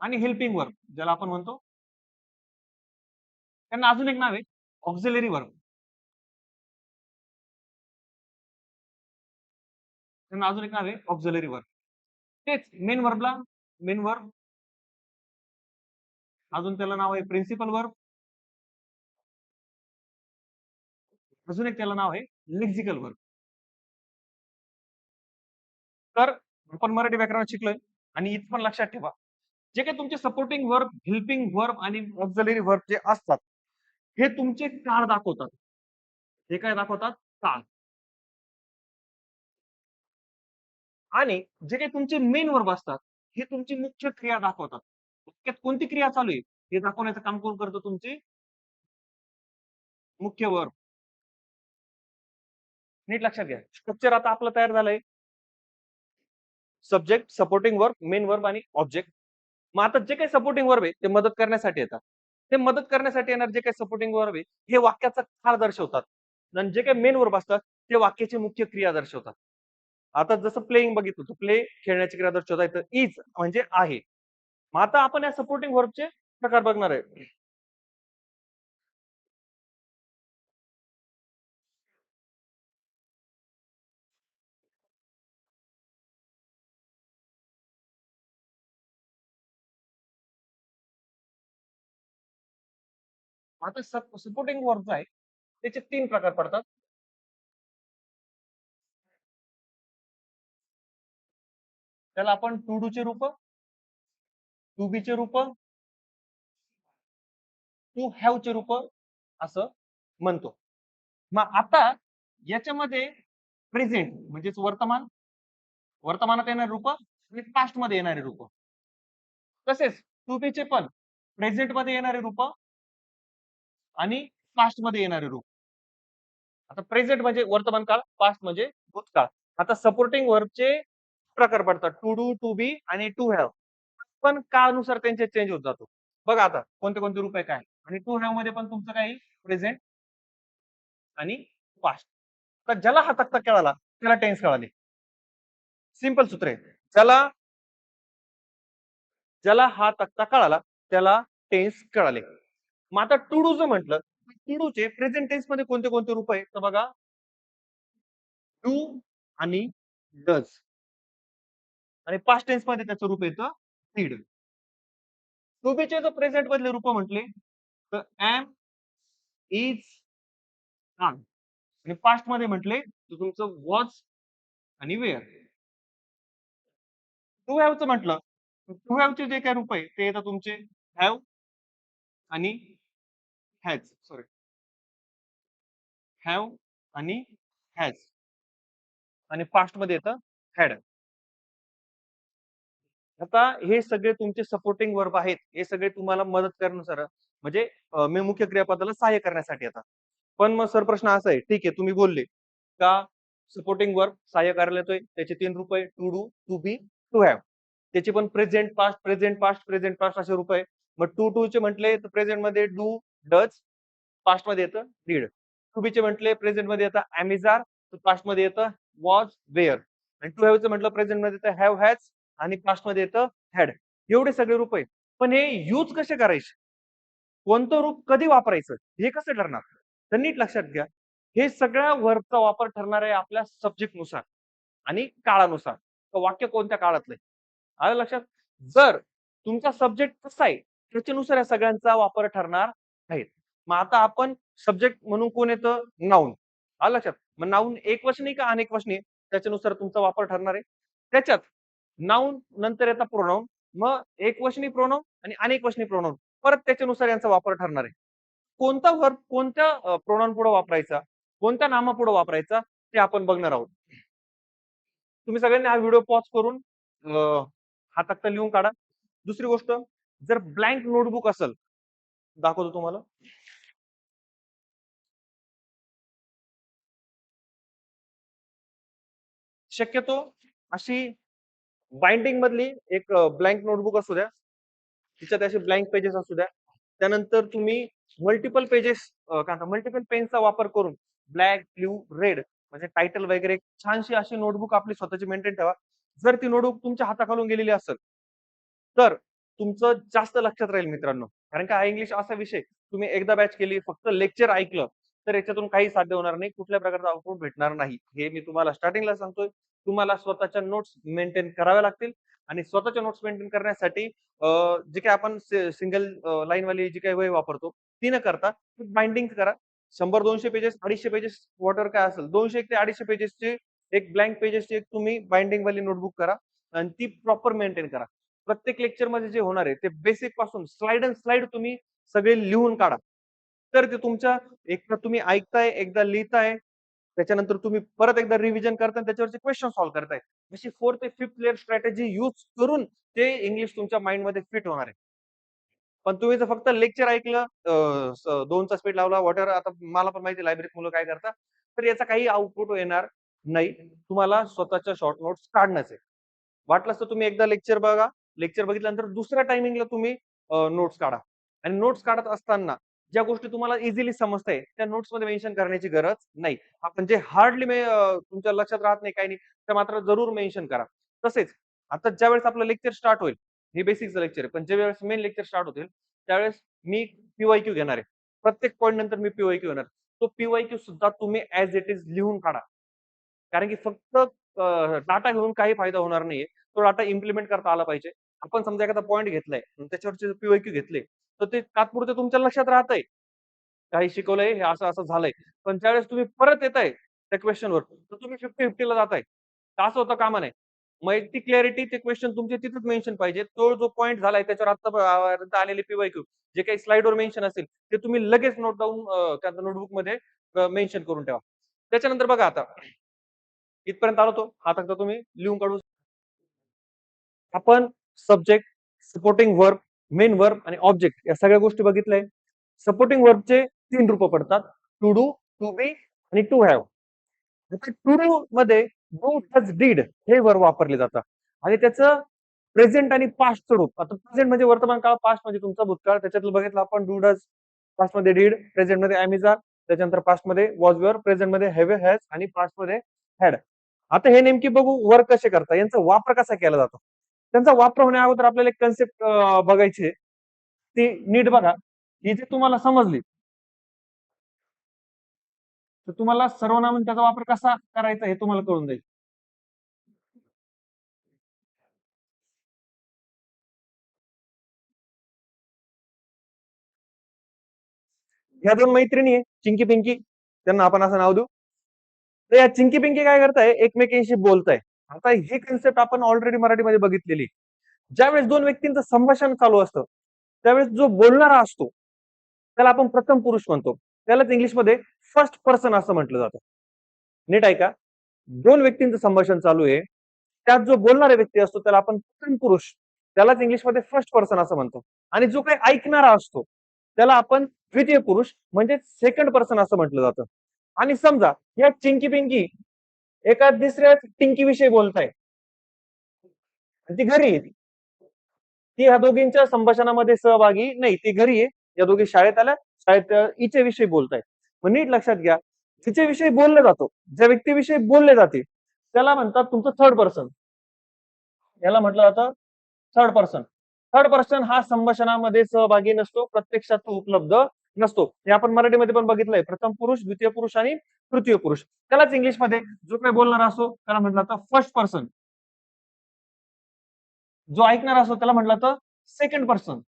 आणि हेल्पिंग वर्ब ज्याला आपण म्हणतो. त्यांना अजून एक नाव आहे ऑक्झिलरी वर्ब. त्यांना अजून एक नाव आहे ऑक्झिलरी वर्ब. तेच मेन वर्ब अजून त्याला नाव आहे प्रिन्सिपल वर्ब. अजून एक त्याला नाव आहे लेक्झिकल वर्ब. तर आपण मराठी व्याकरणात शिकलोय आणि इथं पण लक्षात ठेवा, जे काही तुमचे सपोर्टिंग वर्ब, हेल्पिंग वर्ब आणि ऑक्झिलरी वर्ब जे असतात, हे तुमचे काळ दाखवतात. हे काय दाखवतात? काळ. आणि जे काही तुमचे मेन वर्ब असतात, हे तुमची मुख्य क्रिया दाखवतात. वाक्यात कोणती क्रिया चालू आहे हे दाखवण्याचं काम कोण करतं? तुमचे मुख्य वर्ब. नीट लक्षात घ्या. स्ट्रक्चर आता आपलं तयार झालंय. Subject, supporting verb, main verb आणि ऑब्जेक्ट. मग आता जे काही सपोर्टिंग वर्ब आहे ते मदत करण्यासाठी येतात. ते मदत करण्यासाठी येणार जे काही सपोर्टिंग वर्ब आहे हे वाक्याचा काळ दर्शवतात. आणि जे काही मेन वर्ब असतात ते वाक्याची मुख्य क्रिया दर्शवतात. आता जसं प्लेइंग बघितलं होतं, प्ले खेळण्याची क्रिया दर्शवता येतं. इज म्हणजे आहे. मग आता आपण या सपोर्टिंग वर्बचे प्रकार बघणार आहे. आता सपोर्टिंग वर्ब आहे त्याचे 3 प्रकार पडतात. त्याला आपण टू डू चे रूप, टू बी चे रूप, टू हॅव चे रूप असं म्हणतो. मग आता याच्यामध्ये प्रेझेंट म्हणजेच वर्तमान, वर्तमानात येणारे रूप आणि पास्ट मध्ये येणारे रूप, तसेच टू बी चे पण प्रेझेंट मध्ये येणारे रूप आणि पास्ट मध्ये येणारे रूप. आता प्रेझेंट म्हणजे वर्तमान काळ, पास्ट म्हणजे भूतकाळ. आता सपोर्टिंग वर्बचे प्रकार पडतात टू डू, टू बी आणि टू हॅव. पण काळानुसार त्यांचे चेंज होत जातो. बघा आता कोणते कोणते रूप आहे काय. आणि टू हॅव मध्ये पण तुमचं काही प्रेझेंट आणि पास्ट. तर ज्याला हा तक्ता कळाला त्याला टेन्स कळाले. सिंपल सूत्र आहे. ज्याला ज्याला हा तक्ता कळाला त्याला टेन्स कळाले. मग आता टू डू जर म्हटलं, टू डू चे प्रेझेंट टेन्स मध्ये कोणते कोणते रूप आहे तर बघा, डू आणि डज. आणि पास्ट टेन्स मध्ये त्याचं रूप येतं डीड. टू बी चे जर प्रेझेंट मधले रूप म्हटले तर एम, इज, आर. आणि पास्ट मध्ये म्हटले तर तुमचं वॉज आणि वेअर. टू हॅव चं म्हटलं टू हॅव चे जे काही रूप आहे ते येतात तुमचे हॅव आणि हॅज. सॉरी, हॅव आणि हॅज. आणि पास्ट मध्ये येतं हॅड. आता हे सगळे तुमचे सपोर्टिंग वर्ब आहेत. हे सगळे तुम्हाला मदत करण्यानुसार म्हणजे मी मुख्य क्रियापदाला सहाय्य करण्यासाठी येतात. पण मग सर प्रश्न असा आहे, ठीक आहे तुम्ही बोलले का सपोर्टिंग वर्ब सहाय्य करायला येतोय, त्याचे 3 रूप आहे to do, to be, to have. त्याचे पण present past, present past, present past असे रूप आहे. मग टू टू चे म्हटले तर प्रेझेंट मध्ये डू, डज, पास्ट मध्ये येतं डीड. टू बी चे म्हटले प्रेझेंट मध्ये येतं अमेझार, पास्ट मध्ये येतं वॉज, वेअर. आणि टू हॅव चं म्हटलं प्रेझेंट मध्ये येतं हॅव, हॅज आणि पास्ट मध्ये येतं हॅड. एवढे सगळे रूप आहे. पण हे यूज कसे करायचे, कोणतं रूप कधी वापरायचं हे कसं ठरणार? तर नीट लक्षात घ्या, हे सगळ्या वर्बचा वापर ठरणार आहे आपल्या सब्जेक्ट नुसार आणि काळानुसार. तर वाक्य कोणत्या काळातलं आहे. आलं लक्षात? जर तुमचा सब्जेक्ट कसा आहे त्याच्यानुसार या सगळ्यांचा वापर ठरणार आहे. मग आता आपण सब्जेक्ट म्हणून कोण येतं? नाऊन. आलं लक्षात? मग नाऊन एकवचनी का अनेकवचनी त्याच्यानुसार तुमचा वापर ठरणार आहे. त्याच्यात नाऊन नंतर येतात प्रोनाऊन, मग एकवचनी प्रोनाऊन आणि अनेकवचनी प्रोनाऊन परत त्याच्यानुसार यांचा वापर ठरणार आहे. कोणता वर्ब कोणत्या प्रोनाऊन पुढे वापरायचा, कोणत्या नामापुढे वापरायचा ते आपण बघणार आहोत. तुम्ही सगळ्यांनी हा व्हिडिओ पॉज करून हा तक्ता लिहून काढा. दुसरी गोष्ट, जर ब्लँक नोटबुक असेल, दाखवतो तुम्हाला. शक्यतो अशी बाइंडिंग मधली एक ब्लँक नोटबुक असू द्या, तिच्यात असे ब्लँक पेजेस असू द्या. त्यानंतर तुम्ही मल्टिपल पेजेस मल्टिपल पेनचा वापर करून ब्लॅक, ब्ल्यू, रेड म्हणजे टायटल वगैरे छानशी अशी नोटबुक आपली स्वतःची मेंटेन ठेवा. जर ती नोटबुक तुमच्या हाताखालून गेलेली असेल तर तुमचं जास्त लक्षात राहील मित्रांनो. कारण का हा इंग्लिश असा विषय तुम्ही एकदा बॅच केली, फक्त लेक्चर ऐकलं, तर याच्यातून काही साध्य होणार नाही. कुठल्या प्रकारचा आउटपुट भेटणार नाही. हे मी तुम्हाला स्टार्टिंगला सांगतोय. तुम्हाला स्वतःच्या नोट्स मेंटेन कराव्या लागतील आणि स्वतःच्या नोट्स मेंटेन करण्यासाठी जे काही आपण सिंगल लाईनवाली जी काही वही वापरतो, ती न करता बाइंडिंग करा. 100-200 पेजेस, 250 पेजेस वॉटर काय असेल 200 ते 250 पेजेसची एक ब्लँक पेजेसची एक तुम्ही बाइंडिंग वाली नोटबुक करा आणि ती प्रॉपर मेंटेन करा. प्रत्येक लेक्चर मध्ये जे होणार आहे ते बेसिक पासून स्लाइड अँड स्लाइड तुम्ही सगळे लिहून काढा. तर ते तुमच्या एकदा तुम्ही ऐकताय, एकदा लिहिताय, त्याच्यानंतर तुम्ही परत एकदा रिव्हिजन करताय त्याच्यावरचे क्वेश्चन सॉल्व्ह करताय. अशी 4th ते 5th लेअर स्ट्रॅटेजी यूज करून ते इंग्लिश तुमच्या माइंड मध्ये फिट होणार आहे. पण तुम्ही जर फक्त लेक्चर ऐकलं, 2चा स्पीड लावला वॉटर, आता मला पण माहिती लायब्ररीत मुलं काय करतात, तर याचा काही आउटपुट येणार नाही. तुम्हाला स्वतःच्या शॉर्ट नोट्स काढणंच आहे. वाटलंच तर तुम्ही एकदा लेक्चर बघा. लेक्चर बघितल्यानंतर दुसऱ्या टायमिंगला तुम्ही नोट्स काढा. आणि नोट्स काढत असताना ज्या गोष्टी तुम्हाला इझिली समजताय त्या नोट्स मध्ये मेन्शन करण्याची गरज नाही. आपण जे हार्डली तुमच्या लक्षात राहत नाही काही नाही, त्या मात्र जरूर मेन्शन करा. तसेच आता ज्यावेळेस आपलं लेक्चर स्टार्ट होईल, हे बेसिकचं लेक्चर आहे. पण ज्यावेळेस मेन लेक्चर स्टार्ट होतील, त्यावेळेस मी पीवायक्यू घेणार आहे. प्रत्येक पॉईंट नंतर मी पीवायक्यू घेणार. तो पीवायक्यू सुद्धा तुम्ही ऍज इट इज लिहून काढा. कारण की फक्त डाटा घेऊन काही फायदा होणार नाहीये. तो डाटा इम्प्लिमेंट करता आला पाहिजे. आपण समजा एखादा पॉइंट घेतलाय आणि त्याच्यावरचे पीवायक्यू घेतले, तर ते तात्पुरते तुमच्या लक्षात राहतंय. काही शिकवलंय, हे असं-असं झालंय. पण ज्यावेळेस तुम्ही परत येताय त्या क्वेश्चनवर, तर तुम्ही 50-50 ला जाताय. तर असं होता कामा नये. मग ती क्लॅरिटी ते क्वेश्चन तुमचे तिथेच मेन्शन पाहिजे. तो जो पॉइंट झालाय त्याच्यावर आतापर्यंत आलेले पीवायक्यू जे काही स्लाइडवर मेन्शन असेल, ते तुम्ही लगेच नोट डाउन त्या नोटबुकमध्ये मेन्शन करून ठेवा. त्याच्यानंतर बघा आता इथपर्यंत आलो तो. आता तर तुम्ही लिहून काढू. आपण subject, supporting verb, main verb आणि ऑब्जेक्ट या सगळ्या गोष्टी बघितल्या. सपोर्टिंग वर्बचे 3 रूप पडतात. टू डू, टू बी आणि टू हॅव. टू डू मध्ये डू, डज, डीड हे वर्ब वापरले जातात आणि त्याचं प्रेझेंट आणि पास्ट रूप. आता प्रेझेंट म्हणजे वर्तमान काळ, पास्ट म्हणजे तुमचा भूतकाळ. त्याच्यातलं बघितलं आपण डू, डज, पास्ट मध्ये डीड, प्रेझेंट मध्ये एम इज आर, त्याच्यानंतर पास्ट मध्ये वॉज युअर, प्रेझेंट मध्ये हॅव हॅज आणि पास्ट मध्ये हॅड. आता हे नेमकी बघू वर्क कसे करतात, यांचा वापर कसा केला जातो. त्यांचा वापर होण्या अगोदर आपल्याला एक कन्सेप्ट बघायची आहे. ती नीट बघा. ही जी तुम्हाला समजली, तर तुम्हाला सर्वनाम त्याचा वापर कसा करायचा हे तुम्हाला कळून जाईल. ह्या 2 मैत्रिणी आहे, चिंकी पिंकी, त्यांना आपण असं नाव देऊ. तर या चिंकी पिंकी काय करताय, एकमेकींशी बोलताय. आता ही कन्सेप्ट आपण ऑलरेडी मराठीमध्ये बघितलेली. ज्यावेळेस 2 व्यक्तींचं संभाषण चालू असतं, त्यावेळेस जो बोलणारा असतो त्याला आपण प्रथम पुरुष म्हणतो. त्यालाच इंग्लिशमध्ये फर्स्ट पर्सन असं म्हटलं जातं. नीट ऐका. 2 व्यक्तींचं संभाषण चालू आहे, त्यात जो बोलणारा व्यक्ती असतो त्याला आपण प्रथम पुरुष, त्यालाच इंग्लिशमध्ये फर्स्ट पर्सन असं म्हणतो. आणि जो काही ऐकणारा असतो त्याला आपण द्वितीय पुरुष म्हणजे सेकंड पर्सन असं म्हटलं जातं. आणि समजा या चिंकी पिंकी एका दुसऱ्या टिंकी विषयी बोलताय, ती घरी आहे. ती ह्या दोघींच्या संभाषणामध्ये सहभागी नाही, ती घरी आहे. या दोघी शाळेत आल्या, शाळेत हिच्या विषयी बोलताय. मग नीट लक्षात घ्या, तिच्याविषयी बोललं जातो, ज्या व्यक्तीविषयी बोलले जाते त्याला म्हणतात तुमचं थर्ड पर्सन. याला म्हटलं जातं थर्ड पर्सन. थर्ड पर्सन हा संभाषणामध्ये सहभागी नसतो, प्रत्यक्षात तो उपलब्ध नसतो. हे आपण मराठीमध्ये पण बघितलंय. प्रथम पुरुष, द्वितीय पुरुष आणि तृतीय पुरुष. त्यालाच इंग्लिशमध्ये जो काही बोलणार असतो त्याला म्हटलं जातं फर्स्ट पर्सन. जो ऐकणार असतो त्याला म्हटलं जातं सेकंड पर्सन.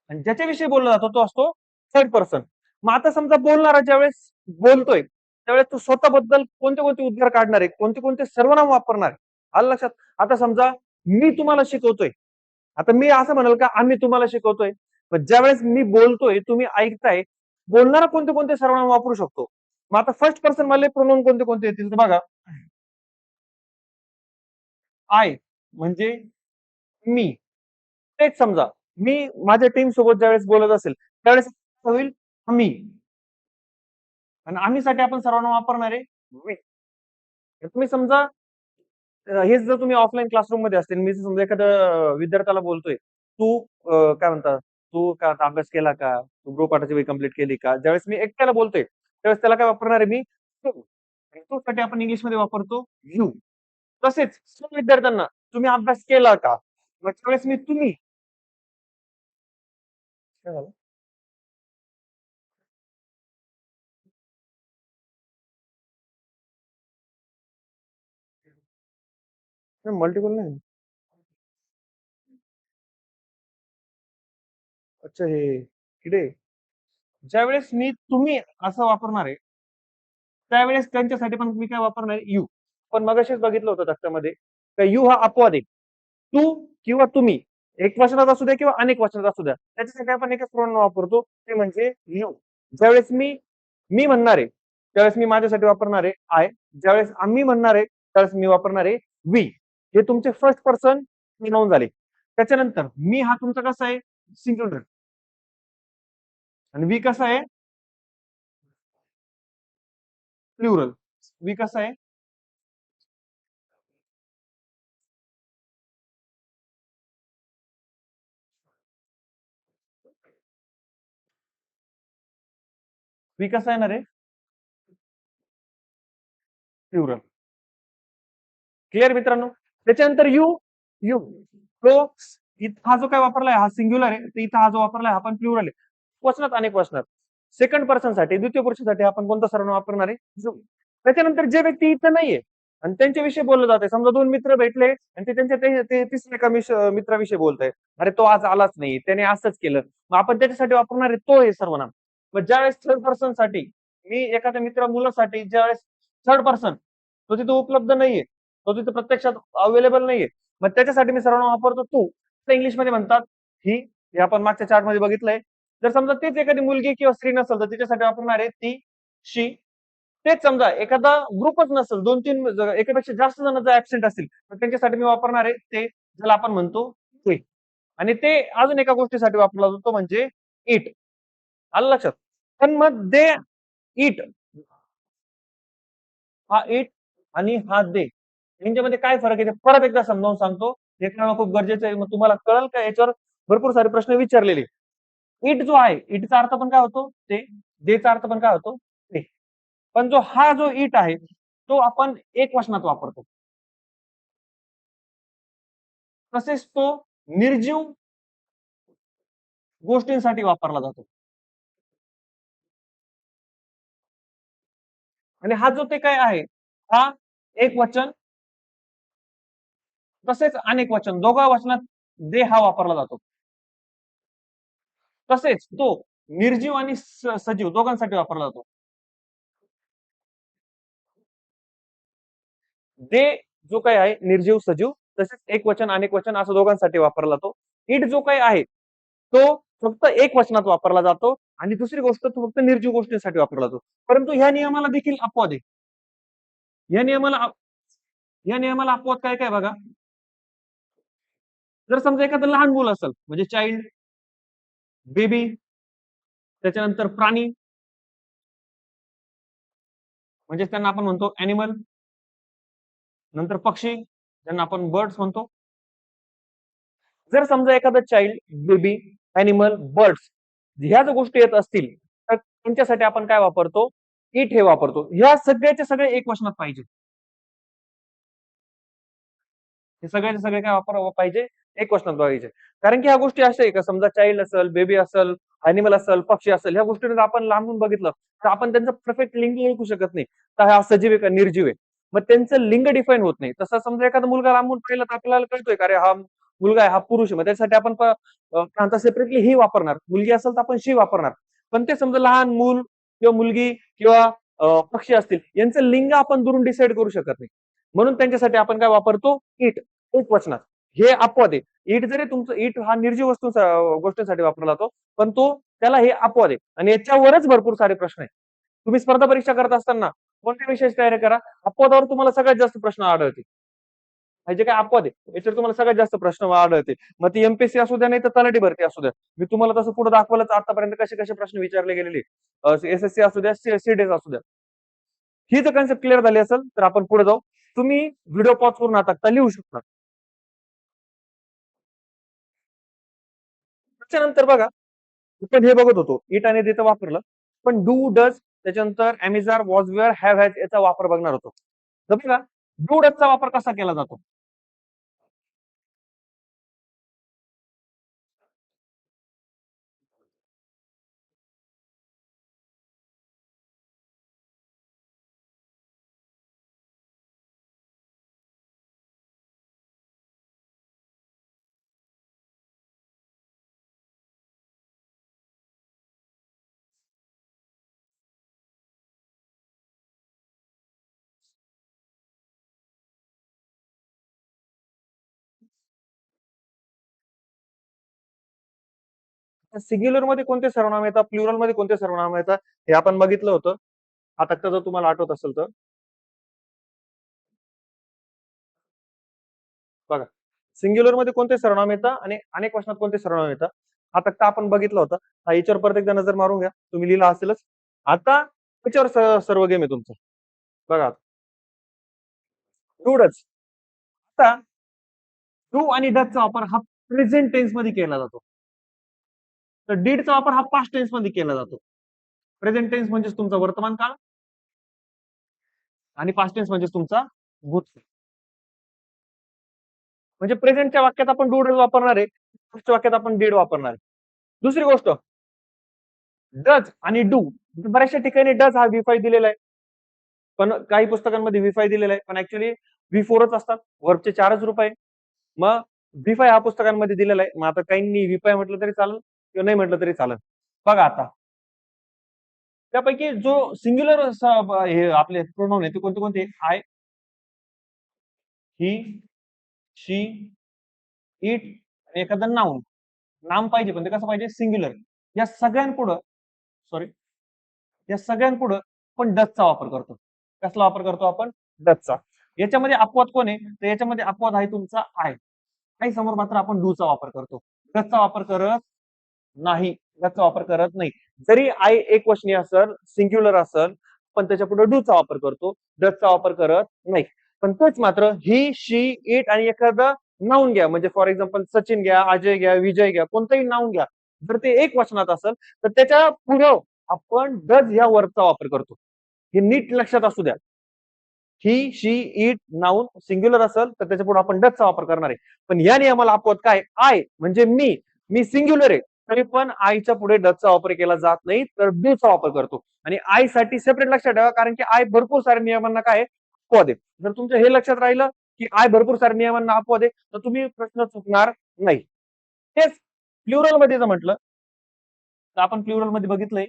आणि ज्याच्याविषयी बोलला जातो तो असतो थर्ड पर्सन. मग आता समजा बोलणारा ज्यावेळेस बोलतोय त्यावेळेस तो स्वतःबद्दल कोणते कोणते उद्गार काढणार आहे, कोणते कोणते सर्वनाम वापरणार आहे. आलं लक्षात. आता समजा मी तुम्हाला शिकवतोय, आता मी असं म्हणाल का आम्ही तुम्हाला शिकवतोय. पण ज्यावेळेस मी बोलतोय तुम्ही ऐकताय, बोलणारा कोणते कोणते सर्वनाम वापरू शकतो. मग आता फर्स्ट पर्सन वाले प्रोनाउन कोणते कोणते येतील तर बघा. आय म्हणजे मी. तेच समजा मी माझ्या टीम सोबत ज्यावेळेस बोलत असेल त्यावेळेस होईल आम्ही. आणि आम्हीसाठी आपण सर्वांना वापरणार आहे we. तुम्ही समजा हेच जर तुम्ही ऑफलाईन क्लासरूम मध्ये असतील, मी समजा एखाद्या विद्यार्थ्याला बोलतोय, तू काय म्हणता, तू का आता अभ्यास केला का, तू गृहपाठाची वही कंप्लीट केली का, ज्यावेळेस मी एकट्याला बोलतोय त्यावेळेस त्याला काय वापरणार आहे मी तू. आणि तू साठी आपण इंग्लिश मध्ये वापरतो यू. तसेच सर्व विद्यार्थ्यांना तुम्ही अभ्यास केला का, मग त्यावेळेस मी तुम्ही काय झालं? मल्टिपल नाही. अच्छा हे किडे. ज्यावेळेस मी तुम्ही असं वापरणार आहे, त्यावेळेस त्यांच्यासाठी पण मी काय वापरणार आहे? यू. पण मगाशीच बघितलं होतं तक्त्यामध्ये का यू हा अपवाद आहे. तू किंवा तुम्ही एक वचनात असू द्या किंवा अनेक वचनात असू द्या, त्याच्यासाठी आपण एकच प्रोनाउन वापरतो, ते म्हणजे यू. ज्यावेळेस मी म्हणणार आहे, त्यावेळेस मी माझ्यासाठी वापरणार आहे आय. ज्यावेळेस आम्ही म्हणणार आहे, त्यावेळेस मी वापरणार आहे वी. हे तुमचे फर्स्ट पर्सन प्रोनाउन झाले. त्याच्यानंतर मी हा तुमचा कसा आहे? सिंग्युलर. आणि वी कसा आहे? प्लुरल. वी कसा आहे? वी कसा येणार आहे? प्लुरल. क्लिअर मित्रांनो? त्याच्यानंतर यू. यू तो हा जो काय वापरलाय हा सिंग्युलर आहे, तर इथं हा जो वापरलाय हा पण प्लुरल आहे. वचनात अनेक वचनात. सेकंड पर्सन साठी द्वितीय पुरुषासाठी आपण कोणता सर्वनाम वापरणार आहे? यू. त्याच्यानंतर जे व्यक्ती इथं नाहीये आणि त्यांच्याविषयी बोललं जाते, समजा दोन मित्र भेटले आणि ते त्यांच्या तिसऱ्या एका मित्राविषयी बोलताय, अरे तो आज आलाच नाही, त्याने असंच केलं, मग आपण त्याच्यासाठी वापरणार आहे तो हे सर्वनाम. मग ज्यावेळेस थर्ड पर्सन साठी मी एखाद्या मित्र मुलासाठी ज्यावेळेस थर्ड पर्सन तो तिथे उपलब्ध नाहीये, तो तिथे प्रत्यक्षात अवेलेबल नाहीये, मग त्याच्यासाठी मी सर्वनाम वापरतो तू. इंग्लिशमध्ये म्हणतात ही. हे आपण मागच्या चार्ट मध्ये बघितलंय. जर समजा तीच एखादी मुलगी किंवा स्त्री नसेल तर तिच्यासाठी वापरणार आहे ती, शी. तेच समजा एखादा ग्रुपच नसेल, दोन तीन एकापेक्षा जास्त जण जर ऍबसेंट असतील तर त्यांच्यासाठी मी वापरणार आहे ते, ज्याला आपण म्हणतो ते. आणि ते अजून एका गोष्टीसाठी वापरला जातो म्हणजे इट. आलं लक्षात? पण मग दे इट, हा इट आणि हा दे यांच्यामध्ये काय फरक आहे ते परत एकदा समजावून सांगतो. हे कळणं खूप गरजेचं आहे. मग तुम्हाला कळलं का याच्यावर भरपूर सारे प्रश्न विचारलेले. इट जो आहे, इटचा अर्थ पण काय होतो? ते. देचा अर्थ पण काय होतो? ते. पण जो इट आहे तो आपण एक वचनात वापरतो. तसेच तो निर्जीव गोष्टींसाठी वापरला जातो. आणि हा जो ते काय आहे, हा एक वचन तसेच अनेक वचन दोघा वचनात दे हा वापरला जातो. तसेच तो निर्जीव आणि सजीव दोघांसाठी वापरला जातो. दे जो काही आहे निर्जीव सजीव, तसेच एक वचन अनेक वचन असं दोघांसाठी वापरला जातो. इट जो काही आहे तो फक्त एक वचनात वापरला जातो आणि दुसरी गोष्ट तो फक्त निर्जीव गोष्टींसाठी वापरला जातो. परंतु ह्या नियमाला देखील अपवाद आहे. या नियमाला या नियमाला अपवाद काय काय बघा. जर समजा एखादं लहान मूल असेल म्हणजे चाइल्ड, बेबी, त्याच्यानंतर प्राणी म्हणजे त्यांना आपण म्हणतो अॅनिमल, नंतर पक्षी ज्यांना आपण बर्ड्स म्हणतो. जर समजा एखादा चाइल्ड, बेबी, अॅनिमल, बर्ड्स ह्या जर गोष्टी येत असतील तर त्यांच्यासाठी आपण काय वापरतो? इट हे वापरतो. ह्या सगळ्याचे सगळे एक वचनात पाहिजे. हे सगळ्याचे सगळे काय वापर पाहिजे? एक वचनात पाहिजे. कारण की ह्या गोष्टी अशा आहे का समजा चाइल्ड असेल, बेबी असेल, अॅनिमल असेल, पक्षी असेल, ह्या गोष्टी आपण लांबून बघितलं तर आपण त्यांचं परफेक्ट लिंग ओळखू शकत नाही. तर हा सजीव आहे का निर्जीव आहे. मग त्यांचं लिंग डिफाईन होत नाही. तसं समजा एखादा मुलगा लांबून पाहिलं तर आपल्याला कळतोय का अरे हा मुलगा आहे, हा पुरुष आहे. मग त्यासाठी आपण सेपरेटली ही वापरणार. मुलगी असेल तर आपण शी वापरणार. पण ते समजा लहान मूल किंवा मुलगी किंवा पक्षी असतील यांचं लिंग आपण दुरून डिसाईड करू शकत नाही. म्हणून त्यांच्यासाठी आपण काय वापरतो? इट. एक वचनात. हे अपवाद आहे. इट जरी तुमचं इट हा निर्जीव गोष्टींसाठी वापरला जातो, पण त्याला हे अपवाद आहे आणि याच्यावरच भरपूर सारे प्रश्न आहेत. तुम्ही स्पर्धा परीक्षा करत असताना कोणत्या विषयाची तयारी करा, अपवादावर तुम्हाला सगळ्यात जास्त प्रश्न आढळतील. म्हणजे काय अपवाद आहे याच्यावर तुम्हाला सगळ्यात जास्त प्रश्न आढळते. मग ती एमपीएससी असू द्या नाही तर तलाठी भरती असू द्या. मी तुम्हाला तसं पुढे दाखवलं आतापर्यंत कसे कसे प्रश्न विचारले गेलेले. एसएससी असू द्या, सीडेस असू द्या. ही जर कन्सेप्ट क्लिअर झाली असेल तर आपण पुढे जाऊ. तुम्ही व्हिडिओ पॉज करून आता लिहू शकता. त्याच्यानंतर बघा आपण हे बघत होतो इट आणि देचं वापरलं, पण डू डज त्याच्यानंतर Amazon was were have has याचा वापर बघणार होतो. तर बघा डू डजचा वापर कसा केला जातो. सिंग्युलर मध्ये कोणते सर्वनाम येतात, प्लुरल मध्ये कोणते सर्वनाम येतात हे आपण बघितलं होतं. हा तक्ता जर तुम्हाला आठवत असेल तर बघा, सिंग्युलर मध्ये कोणते सर्वनाम येतात आणि अनेक वचनात कोणते सर्वनाम येतात हा तक्ता आपण बघितला होता. हा याच्यावर परत एकदा नजर मारून घ्या, तुम्ही लिहिला असेलच. आता त्याच्यावर सर्व गेम आहे तुमचं. बघा, डूडच. आता डू आणि डचचा वापर हा प्रेझेंट टेन्स मध्ये केला जातो, तर डीडचा वापर हा पास्ट टेन्स मध्ये केला जातो. प्रेझेंट टेन्स म्हणजे तुमचा वर्तमान काळ आणि पास्ट टेन्स म्हणजे तुमचा भूतकाळ. म्हणजे प्रेझेंटच्या वाक्यात आपण डू वापरणार आहे, पास्टच्या वाक्यात आपण डीड वापरणार आहे. दुसरी गोष्ट, डज आणि डू बऱ्याचशा ठिकाणी डज हा V5 दिलेला आहे, पण काही पुस्तकांमध्ये V5 दिलेला आहे, पण ऍक्च्युली V4च असतात. वर्बचे 4च रूप आहे. मग V5 हा पुस्तकांमध्ये दिलेला आहे. मग आता काहींनी V5 म्हटलं तरी चालेल किंवा नाही म्हटलं तरी चालेल. बघा आता त्यापैकी जो सिंग्युलर हे आपले प्रोनाउन आहे ते कोणते कोणते? आय, ही, शी, इट आणि एखादं नाउन. नाम पाहिजे पण ते कसं पाहिजे? सिंग्युलर. या सगळ्यांपुढं सॉरी या सगळ्यांपुढं आपण डचचा वापर करतो. कसला वापर करतो आपण? डचचा. याच्यामध्ये अपवाद कोण आहे? तर याच्यामध्ये अपवाद आहे तुमचा आय. आय समोर मात्र आपण डूचा वापर करतो. डचचा वापर करत नाही. डचचा वापर करत नाही. जरी आय एक वचनी असेल, सिंग्युलर असेल, पण त्याच्या पुढे डूचा वापर करतो, डचचा वापर करत नाही. पण तोच मात्र ही, शी, इट आणि एखादं नाऊन घ्या, म्हणजे फॉर एक्झाम्पल सचिन घ्या, अजय घ्या, विजय घ्या, कोणतंही नाऊन घ्या, जर ते एक वचनात असेल तर त्याच्या पुढं आपण डज ह्या वर्बचा वापर करतो. हे नीट लक्षात असू द्या. ही, शी, इट, नाऊन सिंग्युलर असेल तर त्याच्या पुढे आपण डचचा वापर करणार आहे. पण या नियमाला अपवाद काय? आय म्हणजे मी सिंग्युलर आहे, तरी पण आयच्या पुढे डचचा वापर केला जात नाही, तर डूचा वापर करतो. आणि आय साठी सेपरेट लक्षात ठेवा, कारण की आय भरपूर साऱ्या नियमांना काय अपवाद आहे. जर तुमच्या हे लक्षात राहिलं की आय भरपूर साऱ्या नियमांना अपवाद आहे, तर तुम्ही प्रश्न चुकणार नाही. तेच प्लुरल मध्ये जर म्हटलं तर आपण प्लुरल मध्ये बघितलंय,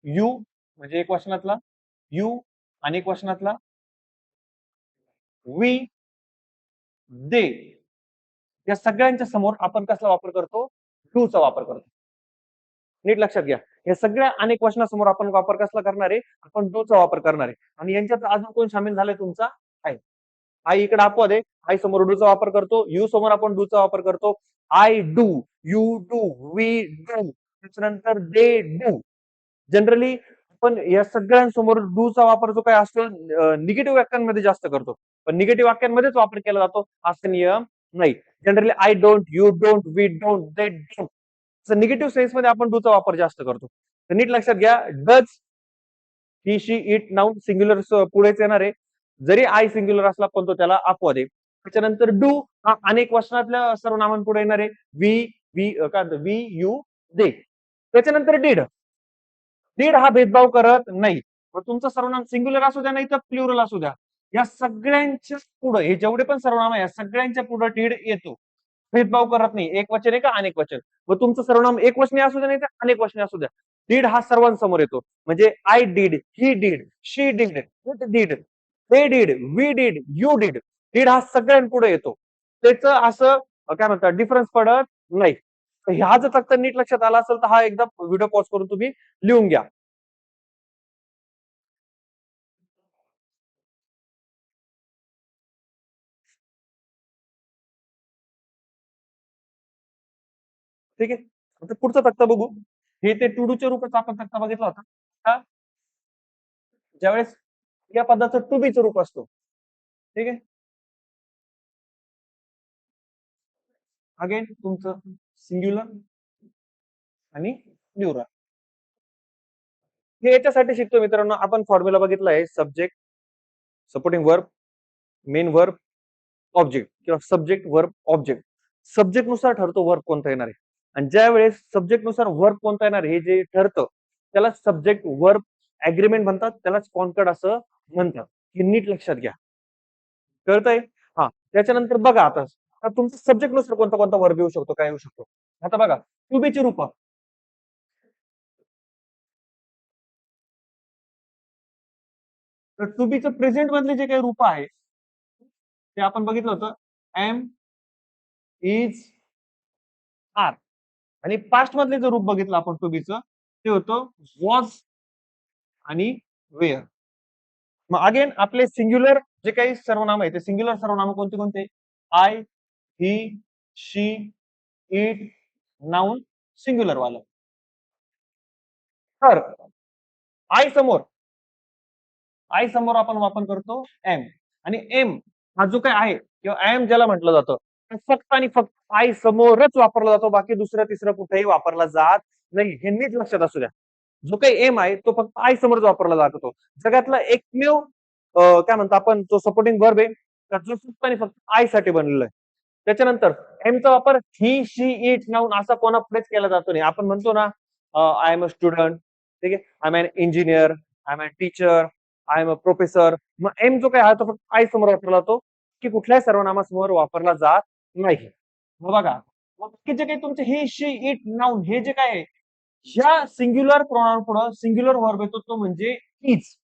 यू म्हणजे एक वचनातला, यू अनेक वचनातला, वी, दे, या सगळ्यांच्या समोर आपण कसला वापर करतो? टूचा वापर करतो. नीट लक्षात घ्या, या सगळ्या अनेक वचनासमोर आपण वापर कसला करणार आहे? आपण डूचा वापर करणार आहे. आणि यांच्यात अजून कोण सामील झालाय? तुमचा आय. आय इकडे अपवाद आहे, आय समोर डूचा वापर करतो, यू समोर आपण डूचा वापर करतो. I do, you do, we do, त्याच्यानंतर दे डू. जनरली आपण या सगळ्यांसमोर डूचा वापर जो काय असतो निगेटिव्ह वाक्यांमध्ये जास्त करतो, पण निगेटिव्ह वाक्यांमध्येच वापर केला जातो असा नियम नाही. Generally I don't, you don't, we don't, they don't, negative sense मध्ये आपण डूचा वापर जास्त करतो. तर नीट लक्षात घ्या, does, he, she, it, noun singular पुढेच येणार आहे. जरी आय सिंग्युलर असला पण तो त्याला अपवाद आहे. त्याच्यानंतर डू हा अनेक वचनातल्या सर्वनामांपुढे येणार आहे. काय म्हणतो? वी, यू, दे. त्याच्यानंतर डीड. डीड हा भेदभाव करत नाही. मग तुमचं सर्वनाम सिंग्युलर असू द्या नाही तर प्लुरल असू द्या, या सगळ्यांच्या पुढे हे जेवढे पण सर्वनाम आहे, या सगळ्यांच्या पुढे डीड येतो. भेदभाव करत नाही. एक वचन आहे का अनेक वचन. मग तुमचं सर्वनाम एक वचनी असू द्या नाही तर अनेक वचनी असू द्या, डीड हा सर्वांसमोर येतो. म्हणजे I did, he did, she did, it did, they did, we did, you did. Did हा सगळ्यांपुढे येतो. त्याचं असं काय म्हणतात डिफरन्स पडत नाही. ह्या जर फक्त नीट लक्षात आला असेल तर हा एकदा व्हिडिओ पॉज करून तुम्ही लिहून घ्या. ठीक आहे, आता पुढचा तक्ता बघू. हे ते टू रूपाचा आपण तक्ता बघितला होता. हा ज्यावेळेस या पदाचं टू बीचं रूप असतो, ठीक आहे, अगेन तुमचं सिंग्युलर आणि प्लुरल. हे याच्यासाठी शिकतो मित्रांनो, आपण फॉर्म्युला बघितला आहे, subject, supporting verb, main verb, object किंवा सब्जेक्ट वर्ब ऑब्जेक्ट. सब्जेक्ट नुसार ठरतो वर्ब कोणता येणार आहे, आणि ज्या वेळेस सब्जेक्ट नुसार वर्ब कोणता येणार हे जे ठरतं त्याला सब्जेक्ट वर्ब अग्रीमेंट म्हणतात, त्यालाच कॉन्कर्ड असं म्हणतात. हे नीट लक्षात घ्या. कळतंय? हा, त्याच्यानंतर बघा आता तुमचं सब्जेक्ट नुसार कोणता कोणता वर्ब येऊ शकतो, काय येऊ शकतो. आता बघा, टू बीची रूप, तर टू बीचं प्रेझेंट मधले जे काही रूप आहे ते आपण बघितलं होतं, एम, इज, आर. आणि पास्ट मधले जर रूप बघितलं आपण टू बीचं ते होतं वॉज आणि वेअर. मग अगेन आपले सिंग्युलर जे काही सर्वनाम आहे ते सिंग्युलर सर्वनाम कोणते कोणते? I, he, she, it, noun singular वाला. तर आई समोर आपण वापर करतो एम. आणि एम हा जो काय आहे किंवा एम ज्याला म्हटलं जातं ते फक्त आणि फक्त आई समोरच वापरला जातो, बाकी दुसरं तिसरं कुठेही वापरला जात नाही. हे नीट लक्षात असू द्या. जो काही एम आहे तो फक्त आई समोरच वापरला जात होतो. जगातला एकमेव काय म्हणतो आपण जो सपोर्टिंग वर्ब आहे तर जो फक्त आणि फक्त आई साठी बनलेला आहे. त्याच्यानंतर एमचा वापर ही, शी, इट, नाऊन असा कोणापुढेच केला जातो नाही. आपण म्हणतो ना आय एम अ स्टुडंट, ठीक आहे, I am an engineer, I am a teacher, I am a professor. मग एम जो काय आहे तो फक्त आई समोर वापरला जातो की कुठल्याही सर्वनामासमोर वापरला जात नाही. मग बघा मग जे काही तुमचे ही, शी, इट, नाऊन हे जे काय आहे ह्या सिंग्युलर प्रोनाउन पुढे सिंग्युलर वर्ब येतो तो म्हणजे इज.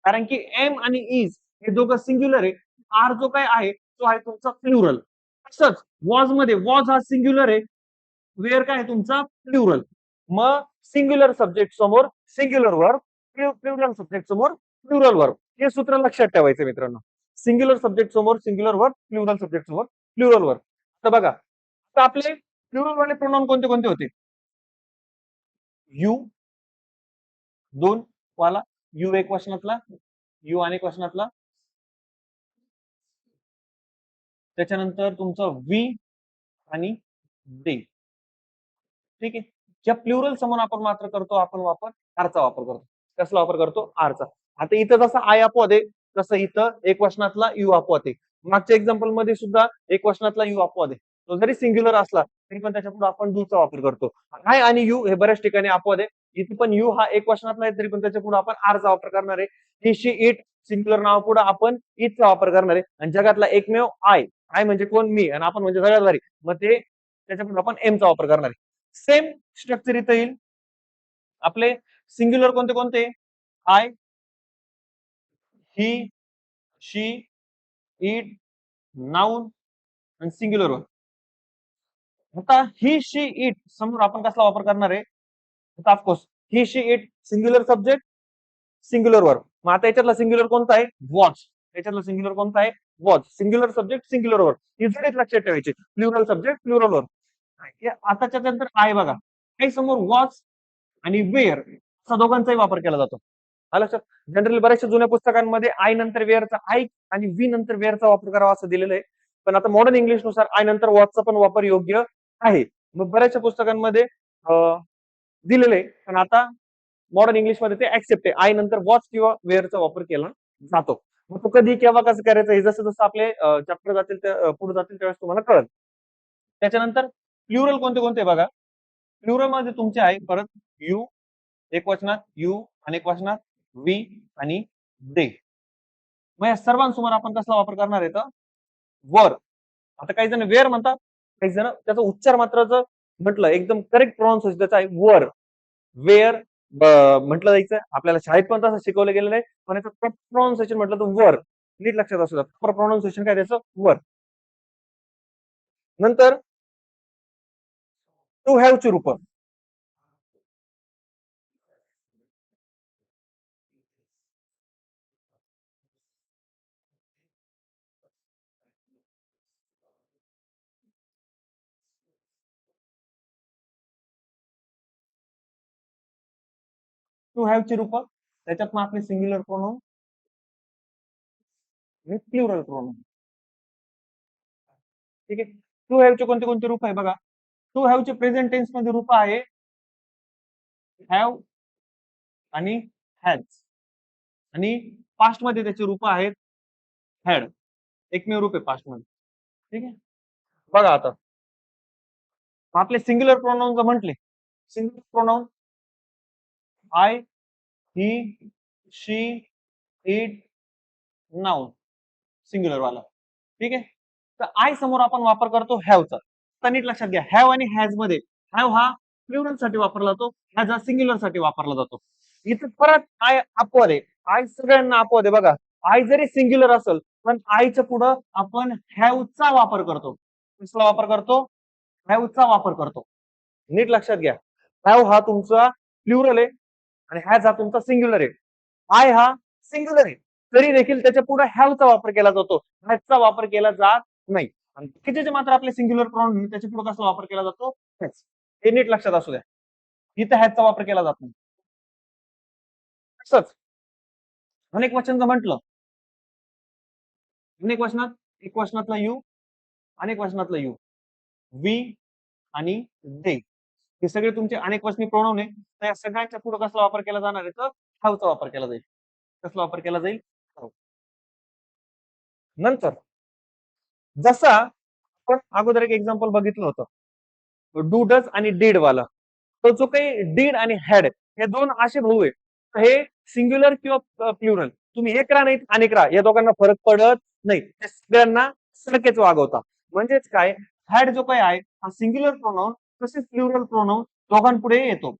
कारण की एम आणि इज हे दोघं सिंग्युलर आहे. आर जो काय आहे तो आहे तुमचा प्लुरल. तसंच वॉज मध्ये वॉज हा सिंग्युलर आहे, वेअर काय आहे तुमचा प्लुरल. मग सिंग्युलर सब्जेक्ट समोर सिंग्युलर वर्ब, प्लुरल सब्जेक्ट समोर प्लुरल वर्ब. हे सूत्र लक्षात ठेवायचं मित्रांनो. सिंग्युलर सब्जेक्ट समोर सिंग्युलर वर्ब, प्लुरल सब्जेक्ट समोर प्लुरल वर्ब. तर बघा आता आपले प्लुरल वाले प्रोनाउन कोणते कोणते होते? यू, दोन वाला यू एक वचनातला, यू अनेक वचनातला. त्याच्यानंतर तुमचं वी आणि दे. ठीक आहे. ज्या प्लुरल समोर आपण मात्र करतो आपण वापर आरचा वापर करतो. कसला वापर करतो? आरचा. आता इथं जसं आय अपवाद आहे तसं इथं एक वचनातला यू अपवाद आहे. मागच्या एक्झाम्पल मध्ये सुद्धा एक वचनातला यू अपवाद आहे. तो जरी सिंग्युलर असला तरी पण त्याच्या पुढे आपण डूचा वापर करतो. आय आणि यू हे बऱ्याच ठिकाणी अपवाद आहे. इथे पण यू हा एक वचनातला आहे तरी पण त्याच्या पुढे आपण आरचा वापर करणार आहे. ही, शी, इट सिंग्युलर नाव पुढे आपण इटचा वापर करणार आहे. आणि जगातला एकमेव आय, आय म्हणजे कोण? मी. आणि आपण म्हणजे सगळ्यात भारी. मग ते त्याच्या पुढे आपण एमचा वापर करणार आहे. सेम स्ट्रक्चर इथं येईल. आपले सिंग्युलर कोणते कोणते? I, he, she, it, noun आणि सिंग्युलर वर्ब. आता ही, शी, इट समोर आपण कसला वापर करणार आहे? आता of course he, she, it singular subject singular verb. मग आता याच्यातला सिंग्युलर कोणता आहे? वॉच. याच्यातला सिंग्युलर कोणता आहे? Watch. Singular subject singular verb. ही जरीच लक्षात ठेवायची. Plural subject plural verb. आताच्या नंतर आय बघा. काही समोर वॉच आणि वेअर असा दोघांचाही वापर केला जातो. आलं लक्षात? जनरली बऱ्याचशा जुन्या पुस्तकांमध्ये आय नंतर वेअरचा आय आणि व्ही नंतर वेअरचा वापर करावा असं दिलेलं आहे. पण आता मॉडर्न इंग्लिश नुसार आय नंतर वॉचचा पण वापर योग्य आहे. मग बऱ्याचशा पुस्तकांमध्ये दिलेलं आहे. पण आता मॉडर्न इंग्लिश मध्ये ते ऍक्सेप्ट आहे. आय नंतर वॉच किंवा वेअरचा वापर केला जातो. मग तो कधी केव्हा कसं करायचं हे जसं जसं आपले चॅप्टर जातील पुढे जातील त्यावेळेस तुम्हाला कळत. त्याच्यानंतर प्लुरल कोणते कोणते बघा. प्लुरल मध्ये तुमचे आहे परत यू एक वचनात, यू अनेक वचनात, वी आणि दे. मग या सर्वांसमोर आपण कसला वापर करणार आहे तर वर. आता काही जण वेअर म्हणतात, काही जण त्याचा उच्चार मात्र जर म्हटलं एकदम करेक्ट प्रोनाउन्सिएशन त्याचा आहे वर. वेअर म्हटलं जायचं. आपल्याला शाळेत पण तसं शिकवलं गेलेलं आहे. पण याचं प्रोनाउन्सिएशन म्हटलं तर वर. नीट लक्षात असू द्या. प्रोनाउन्सिएशन काय त्याचं वर. नंतर टू हॅव ची रूप. टू हॅव ची रूप त्याच्यात मग आपले सिंग्युलर प्रोनाउन आणि प्लुरल प्रोनाउन. ठीक आहे. टू हॅव चे कोणते कोणते रूप आहे बघा. टू हॅव चे प्रेझेंट टेन्स मध्ये रूप आहे हॅव आणि हॅज. आणि पास्ट मध्ये त्याचे रूप आहेत हॅड. एकमेव रूप आहे पास्ट मध्ये. ठीक आहे. बघा आता आपले सिंग्युलर प्रोनाउन जर म्हटले singular pronoun I, he, she, it, noun singular वाला. ठीक आहे. तर आय समोर आपण वापर करतो हॅवचा. तर नीट लक्षात घ्या हॅव आणि हॅज मध्ये हॅव हा प्लुरल साठी वापरला जातो, हॅज हा सिंग्युलर साठी वापरला जातो. इथं परत आय अपवाद आहे. आय सगळ्यांना अपवाद आहे बघा. आय जरी सिंग्युलर असेल पण आयच्या पुढं आपण हॅवचा वापर करतो. कसला वापर करतो? हॅवचा वापर करतो. नीट लक्षात घ्या. हॅव हा तुमचा प्लुरल आहे आणि हॅज हा तुमचा सिंग्युलर आहे. आय हा सिंग्युलर आहे, तरी देखील त्याच्या पुढे हॅवचा वापर केला जातो, हॅजचा वापर केला जात नाही. आणि बाकीचे मात्र आपले सिंग्युलर प्रोनाउन त्याच्या पुढे कसा वापर केला जातो, हॅज. हे नीट लक्षात असू द्या. इथं हॅजचा वापर केला जात नाही. तसंच अनेक वचन म्हटलं, अनेक वचनात एक वचनातला यू, अनेक वचनातला यू, वी आणि दे, हे सगळे तुमचे अनेक वचनी प्रोनाउन आहे. तर या सगळ्यांच्या पुढे कसला वापर केला जाणार आहे, तर हॅवचा वापर केला जाईल. कसला वापर केला जाईल, हॅव. नंतर जसा आपण अगोदर एक एक्झाम्पल बघितलं होतं डू डज आणि डीड वाला, तो जो काही डीड आणि हॅड हे दोन असे भाऊ आहेत, हे सिंग्युलर किंवा प्लुरल तुम्ही एक रा नाही अनेक रा या दोघांना फरक पडत नाही, ते सगळ्यांना सारखेच वागवता. म्हणजेच काय, हॅड जो काही आहे हा सिंग्युलर प्रोनाउन, तसेच प्लुरल प्रोनाउन दोघांपुढे येतो.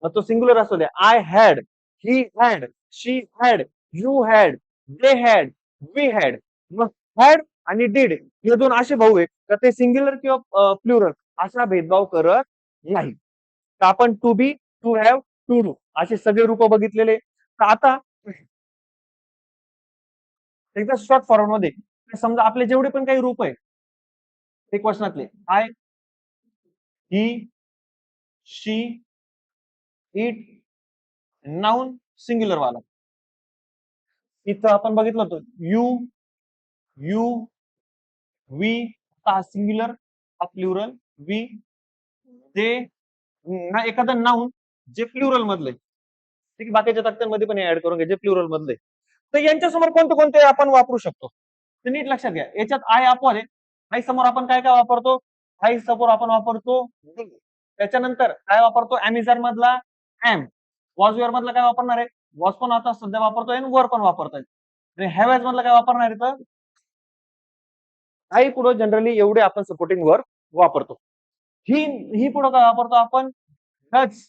मग तो सिंग्युलर असू द्या, I had, he had, she had, you had, they had, we had. मग हॅड आणि डीड हे दोन असे भाऊ आहेत तर ते सिंग्युलर किंवा प्लुरल असा भेदभाव करत नाही. तर आपण to be, to have, to do असे सगळे रूप बघितलेले. तर आता एकदा शॉर्ट फॉर्म मध्ये समजा आपले जेवढे पण काही रूप आहे एक वचनातले, I, he, she, it, noun singular वाला, इथं आपण बघितलं होतं यू, यू, वी हा सिंग्युलर, हा प्लुरल, वी, ते एखादं नाउन जे प्लुरल मधले, ठीक, बाकीच्या तक्त्यांमध्ये पण ऍड करून घ्या जे प्लुरल मधले. तर यांच्यासमोर कोणते कोणते आपण वापरू शकतो ते नीट लक्षात घ्या. याच्यात आय अपवाद आहे. आय समोर आपण काय काय वापरतो, आय समोर आपण वापरतो do. त्याच्यानंतर काय वापरतो, अमेझॉन मधला एम, वॉजवेअर मधला काय वापरणार आहे, वॉज पण आता सध्या वापरतोय आणि वर पण वापरतोय. आणि हॅवॅज मधला काय वापरणार आहे, तर आई पुढे जनरली एवढे आपण सपोर्टिंग वर वापरतो. ही पुढे काय वापरतो आपण, डज,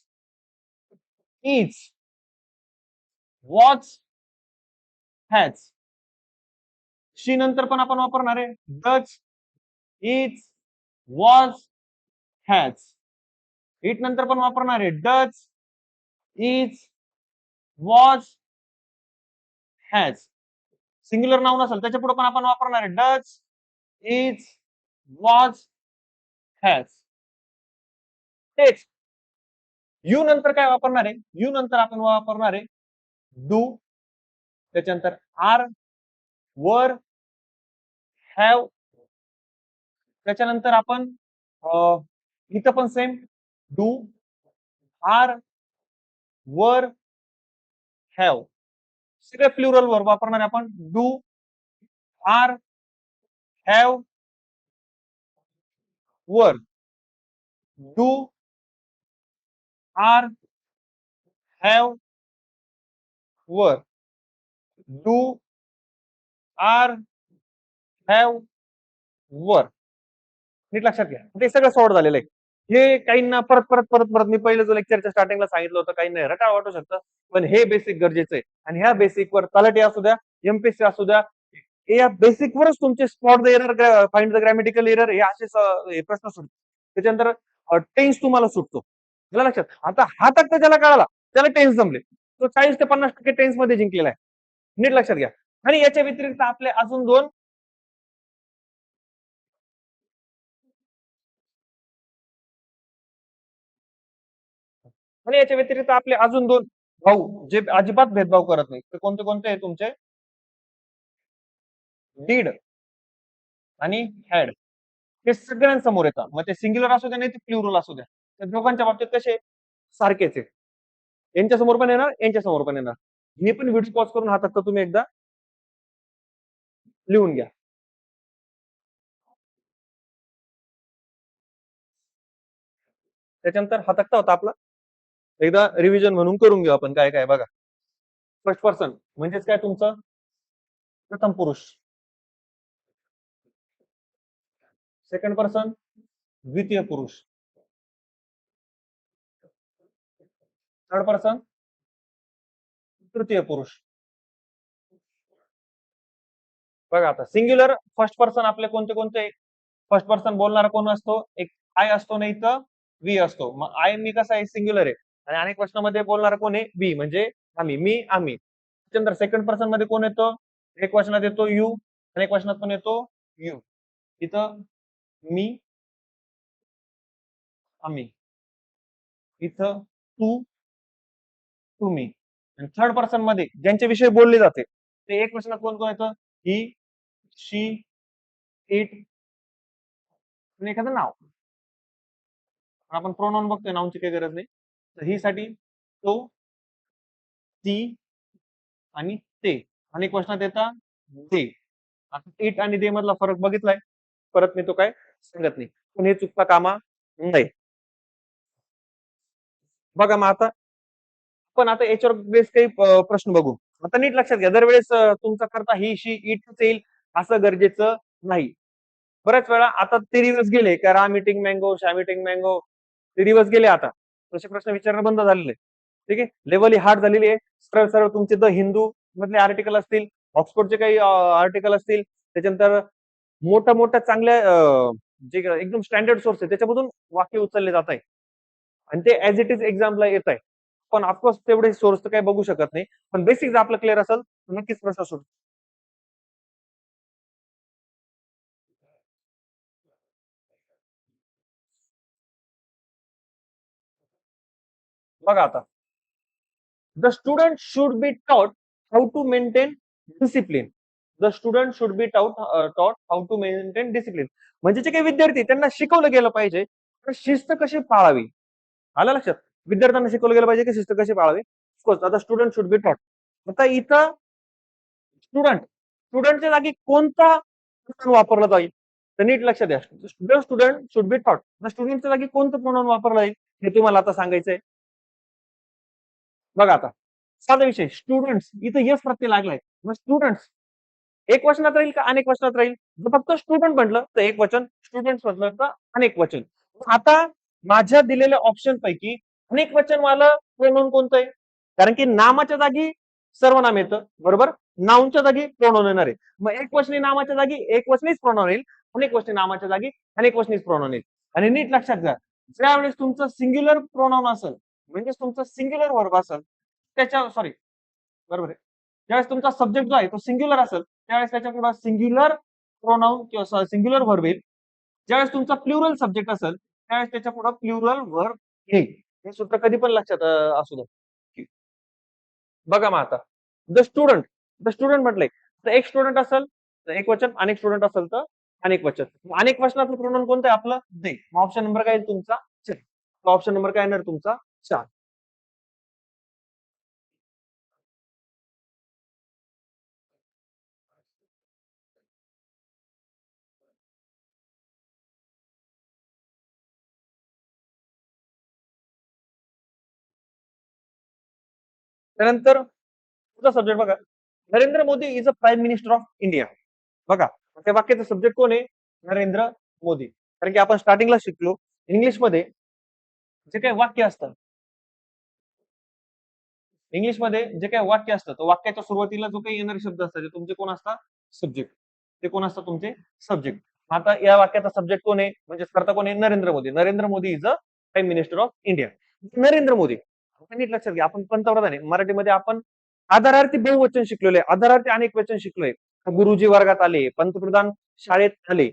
इज, वॉच, हॅज. शी नंतर पण आपण वापरणार आहे does, is, was, has. It नंतर पण वापरणार आहे does, is, was, has. Singular noun असेल त्याच्या पुढे पण आपण वापरणार आहे डज, इज, वॉज, हॅज. तेच यू नंतर काय वापरणार आहे, यू नंतर आपण वापरणार आहे डू, त्याच्यानंतर आर, वर, हॅव. त्याच्यानंतर आपण इथं पण सेम डू, आर, वर, हॅव. सगळे प्लुरल वर वापरणार आहे आपण डू, आर, हॅव, वर, डू, आर, हॅव, वर, डू, आर, हॅव, वर. नीट लक्षात घ्या, ते सगळं सॉर्ट झालेलं आहे. हे काहींना परत परत परत परत मी पहिले जो लेक्चरच्या स्टार्टिंगला सांगितलं होतं, काहींना रटाळ वाटू शकतं, पण हे बेसिक गरजेचं आहे. आणि ह्या बेसिक वर तलाठी असू द्या, एमपीएससी असू द्या, या बेसिक वरच तुमचे spot the error, find the grammatical error हे असे प्रश्न सुटतो. त्याच्यानंतर टेन्स तुम्हाला सुटतो. मला लक्षात, आता हा तक्ता ज्याला कळाला त्याला टेन्स जमले, तो 40 ते 50% टेन्स मध्ये जिंकलेला आहे. नीट लक्षात घ्या. आणि याच्या व्यतिरिक्त आपले अजून दोन, आणि याच्या व्यतिरिक्त आपले अजून दोन भाऊ जे अजिबात भेदभाव करत नाही, ते कोणते कोणते आहे तुमचे, डीड आणि हॅड. हे सगळ्यांसमोर येतात, मग ते सिंग्युलर असू द्या नाही ते प्लुरल असू द्या, त्या दोघांच्या बाबतीत कसे सारखेच आहे. यांच्या समोर पण येणार, यांच्या समोर पण येणार. मी पण व्हिडिओ पॉज करून हा तक्ता तुम्ही एकदा लिहून घ्या. त्याच्यानंतर हा तक्ता होता आपला, एकदा रिव्हिजन म्हणून करून घेऊ आपण काय काय. बघा, फर्स्ट पर्सन म्हणजेच काय तुमचं प्रथम पुरुष, सेकंड पर्सन द्वितीय पुरुष, थर्ड पर्सन तृतीय पुरुष. बघा आता सिंग्युलर फर्स्ट पर्सन आपले कोणते कोणते, फर्स्ट पर्सन बोलणारा कोण असतो, एक आय असतो, नाही तर वी असतो. मग आय मी कसा आहे सिंग्युलर आहे आणि अनेक वचनामध्ये बोलणार कोण आहे वी म्हणजे आम्ही मी आम्ही. त्याच्यानंतर सेकंड पर्सन मध्ये कोण येतो एक वचनात येतो यू अनेक वचनात पण येतो यू. इथं मी आम्ही इथं तू तुम्ही. आणि थर्ड पर्सन मध्ये ज्यांच्याविषयी बोलले जाते ते एक वचनात कोण कोण येतं ही शी इट आणि एखादं नाव. आपण प्रोनाउन बघतोय नाऊनची काही गरज नाही. तर ही साठी तो ती आणि ते अनेक वचनात येतात ते. आता इट आणि दे मधला फरक बघितलाय परत मी तो काय सांगत नाही पण हे चुकता कामा नाही. बघा मग आता पण आता याच्यावर बेस काही प्रश्न बघू. आता नीट लक्षात घ्या दरवेळेस तुमचा करता ही शी इट येईल असं गरजेचं नाही. बऱ्याच वेळा आता ते दिवस गेले का Ram eating mango Shyam eating mango ते दिवस गेले आता तसे प्रश्न विचारणं बंद झालेले. ठीक आहे लेवल ही हार्ड झालेली आहे. सरळ सरळ तुमचे द हिंदू मधले आर्टिकल असतील ऑक्सफोर्डचे काही आर्टिकल असतील त्याच्यानंतर मोठ्या मोठ्या चांगल्या जे एकदम स्टँडर्ड सोर्स आहे त्याच्यामधून वाक्य उचलले जात आहे आणि ते ऍज इट इज एक्झामला येत आहे. पण ऑफकोर्स तेवढे सोर्स तर काही बघू शकत नाही पण बेसिक जर आपलं क्लिअर असेल तर नक्कीच प्रश्न सुटतो. बघा आता the student should be taught how to maintain discipline. The student should be taught how to maintain discipline म्हणजे जे काही विद्यार्थी त्यांना शिकवलं गेलं पाहिजे तर शिस्त कशी पाळावी. आलं लक्षात विद्यार्थ्यांना शिकवलं गेलं पाहिजे की शिस्त कशी पाळावी. आता स्टुडंट शुड बी टॉट. आता इथं स्टुडंटच्या जागी कोणता प्रोनाउन वापरला जाईल तर नीट लक्षात द्या स्टुडंट शुड बी टॉट स्टुडंटच्या जागी कोणतं प्रोनाउन वापरला जाईल हे तुम्हाला आता सांगायचंय. बघा आता साधा विषय स्टुडंट्स इथं यस प्रत्यय लागलाय मग स्टुडंट्स एक वचनात राहील का अनेक वचनात राहील. जर फक्त स्टुडंट म्हटलं तर एक वचन स्टुडंट म्हटलं तर अनेक वचन. आता माझ्या दिलेल्या ऑप्शन पैकी अनेक वचन वाला प्रोनाउन कोणतं आहे कारण की नामाच्या जागी सर्वनाम येतं बरोबर. नाऊनच्या जागी प्रोनाउन येणार आहे मग एक वचनी नामाच्या जागी एक वचनीच प्रोनाउन येईल अनेक वचनी नामाच्या जागी अनेक वचनीच प्रोनाउन येईल. आणि नीट लक्षात घ्या ज्यावेळेस तुमचं सिंग्युलर प्रोनाउन असेल म्हणजे तुमचं सिंग्युलर वर्ब असेल त्याच्या सॉरी बरोबर आहे ज्यावेळेस तुमचा सब्जेक्ट जो आहे तो सिंग्युलर असेल त्यावेळेस त्याच्या पुढे सिंग्युलर प्रोनाउन किंवा सिंग्युलर वर्ब येईल. ज्यावेळेस तुमचा प्लुरल सब्जेक्ट असेल त्यावेळेस त्याच्या पुढे प्लुरल वर्ब येईल. हे सूत्र कधी पण लक्षात असू द्या. बघा मग आता द स्टुडंट म्हटलंय तर एक स्टुडंट असेल तर एक वचन अनेक स्टुडंट असेल तर अनेक वचन. अनेक वचनातलं प्रोनाउन कोणतं आहे आपलं दे. मग ऑप्शन नंबर काय येईल तुमचा चार. ऑप्शन नंबर काय येणार तुमचा 4. त्यानंतर पुढचा सब्जेक्ट बघा Narendra Modi is a prime minister of India. बघा त्या वाक्याचं सब्जेक्ट कोण आहे नरेंद्र मोदी. कारण की आपण स्टार्टिंगला शिकलो इंग्लिशमध्ये जे काही वाक्य असतं इंग्लिशमध्ये जे काही वाक्य असतं तर वाक्याच्या सुरुवातीला जो काही येणारे शब्द असतात ते तुमचे कोण असतात सब्जेक्ट. ते कोण असतात तुमचे सब्जेक्ट. आता या वाक्याचा सब्जेक्ट कोण आहे म्हणजे करता कोण आहे Narendra Modi. Narendra Modi is a prime minister of India. Narendra Modi नीट लक्षात घ्या आपण पंतप्रधान आहे मराठीमध्ये आपण आधारार्थी बहुवचन शिकलेलो आहे आधारार्थी अनेक वचन शिकलोय. गुरुजी वर्गात आले पंतप्रधान शाळेत आले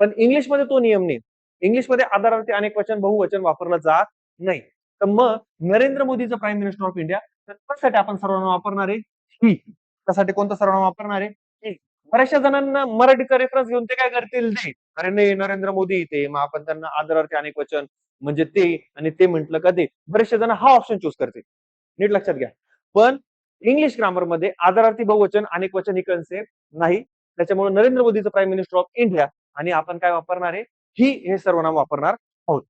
पण इंग्लिशमध्ये तो नियम नाही. इंग्लिशमध्ये आधारार्थी अनेक वचन बहुवचन वापरलं जात नाही. तर मग नरेंद्र मोदीचं प्राईम मिनिस्टर ऑफ इंडिया तर त्यासाठी आपण सर्वांना वापरणार आहे ही. त्यासाठी कोणतं सर्वांना वापरणार आहे ही. बऱ्याचशा जणांना मराठीचा रेफरन्स घेऊन ते काय करतील दे अरे नाही नरेंद्र मोदी ते मग आपण त्यांना आदरार्थी अनेक वचन म्हणजे ते आणि ते म्हटलं का ते बरेचसे जण हा ऑप्शन चूज करतील. नीट लक्षात घ्या पण इंग्लिश ग्रामर मध्ये आदरार्थी बहुवचन अनेक वचन ही कन्सेप्ट नाही. त्याच्यामुळे नरेंद्र मोदीचं प्राईम मिनिस्टर ऑफ इंडिया आणि आपण काय वापरणार आहे ही हे सर्वनाम वापरणार आहोत.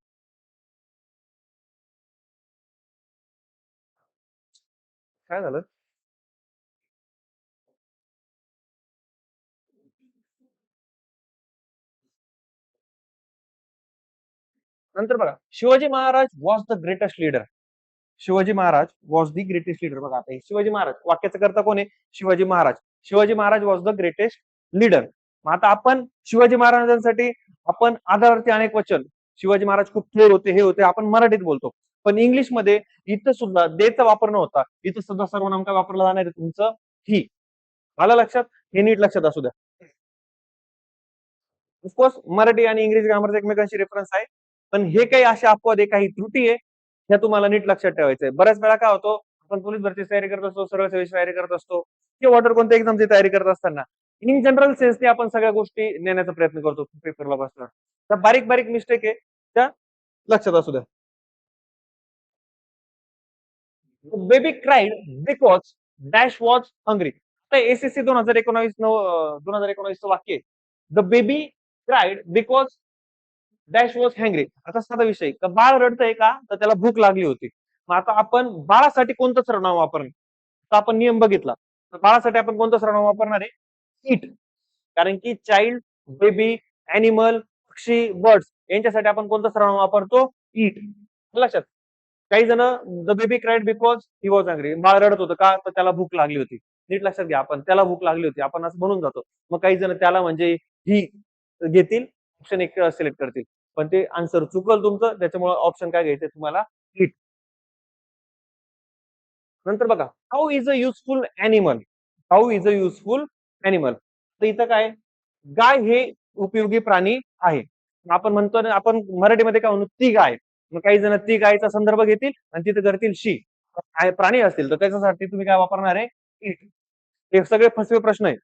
काय झालं नंतर बघा Shivaji Maharaj was the greatest leader. Shivaji Maharaj was the greatest leader. बघा आता शिवाजी महाराज वाक्याचं करता कोण आहे Shivaji Maharaj. Shivaji Maharaj was the greatest leader. मग आता आपण शिवाजी महाराजांसाठी आपण आदरार्थी अनेक वचन शिवाजी महाराज खूप थोर होते, हे होते, आपण मराठीत बोलतो. पण इंग्लिशमध्ये इथं सुद्धा देचा वापर न होता, इथं सुद्धा सर्वनाम काय वापरलं जाणार आहे तुमचं ही. आलं लक्षात? हे नीट लक्षात असू द्या. ऑफकोर्स मराठी आणि इंग्रजी ग्रामरचा एकमेकांशी रेफरन्स आहे, पण हे काही अशा अपवाद आहे, काही त्रुटी आहे, ह्या तुम्हाला नीट लक्षात ठेवायचं आहे. बऱ्याच वेळा काय होतो, आपण पोलीस भरतीची तयारी करत असतो, सरळ सेवेची तयारी करत असतो किंवा वॉटर कोणत्या एक्झामची तयारी करत असताना इन जनरल सेन्सने आपण सगळ्या गोष्टी नेण्याचा प्रयत्न करतो पेपरला बसणार. तर बारीक बारीक मिस्टेक आहे त्या लक्षात असू द्या. Baby cried because dash was hungry. आता एसएससी 2019 वाक्य आहे. The baby cried because dash was हँग्री. आता साधा विषय का बाळ रडतंय का तर त्याला भूक लागली होती. मग आता आपण बाळासाठी कोणतं सर्वनाम वापरणार, तर आपण नियम बघितला तर बाळासाठी आपण कोणतं सर्वनाम वापरणार आहे, इट. कारण की चाइल्ड, बेबी, अॅनिमल, पक्षी, बर्ड्स यांच्यासाठी आपण कोणतं सर्वनाम वापरतो, इट. लक्षात? काही जण the baby cried because he was hungry. बाळ रडत होतं का तर त्याला भूक लागली होती. नीट लक्षात घ्या, आपण त्याला भूक लागली होती आपण असं म्हणून जातो. मग काही जण त्याला म्हणजे ही घेतील, ऑप्शन एक सिलेक्ट करतील, पण ते आन्सर चुकल तुमचं. त्याच्यामुळे ऑप्शन काय घ्यायचं तुम्हाला, इट. नंतर बघा, how is a useful animal. How is a useful animal. तर इथं काय, गाय हे उपयोगी प्राणी आहे. आपण म्हणतो ना, आपण मराठीमध्ये काय म्हणू, ती गाय. मग काही जण ती गायचा संदर्भ घेतील आणि तिथे करतील शी. प्राणी असतील तर त्याच्यासाठी तुम्ही काय वापरणार आहे, इट. हे सगळे फसवे प्रश्न आहेत.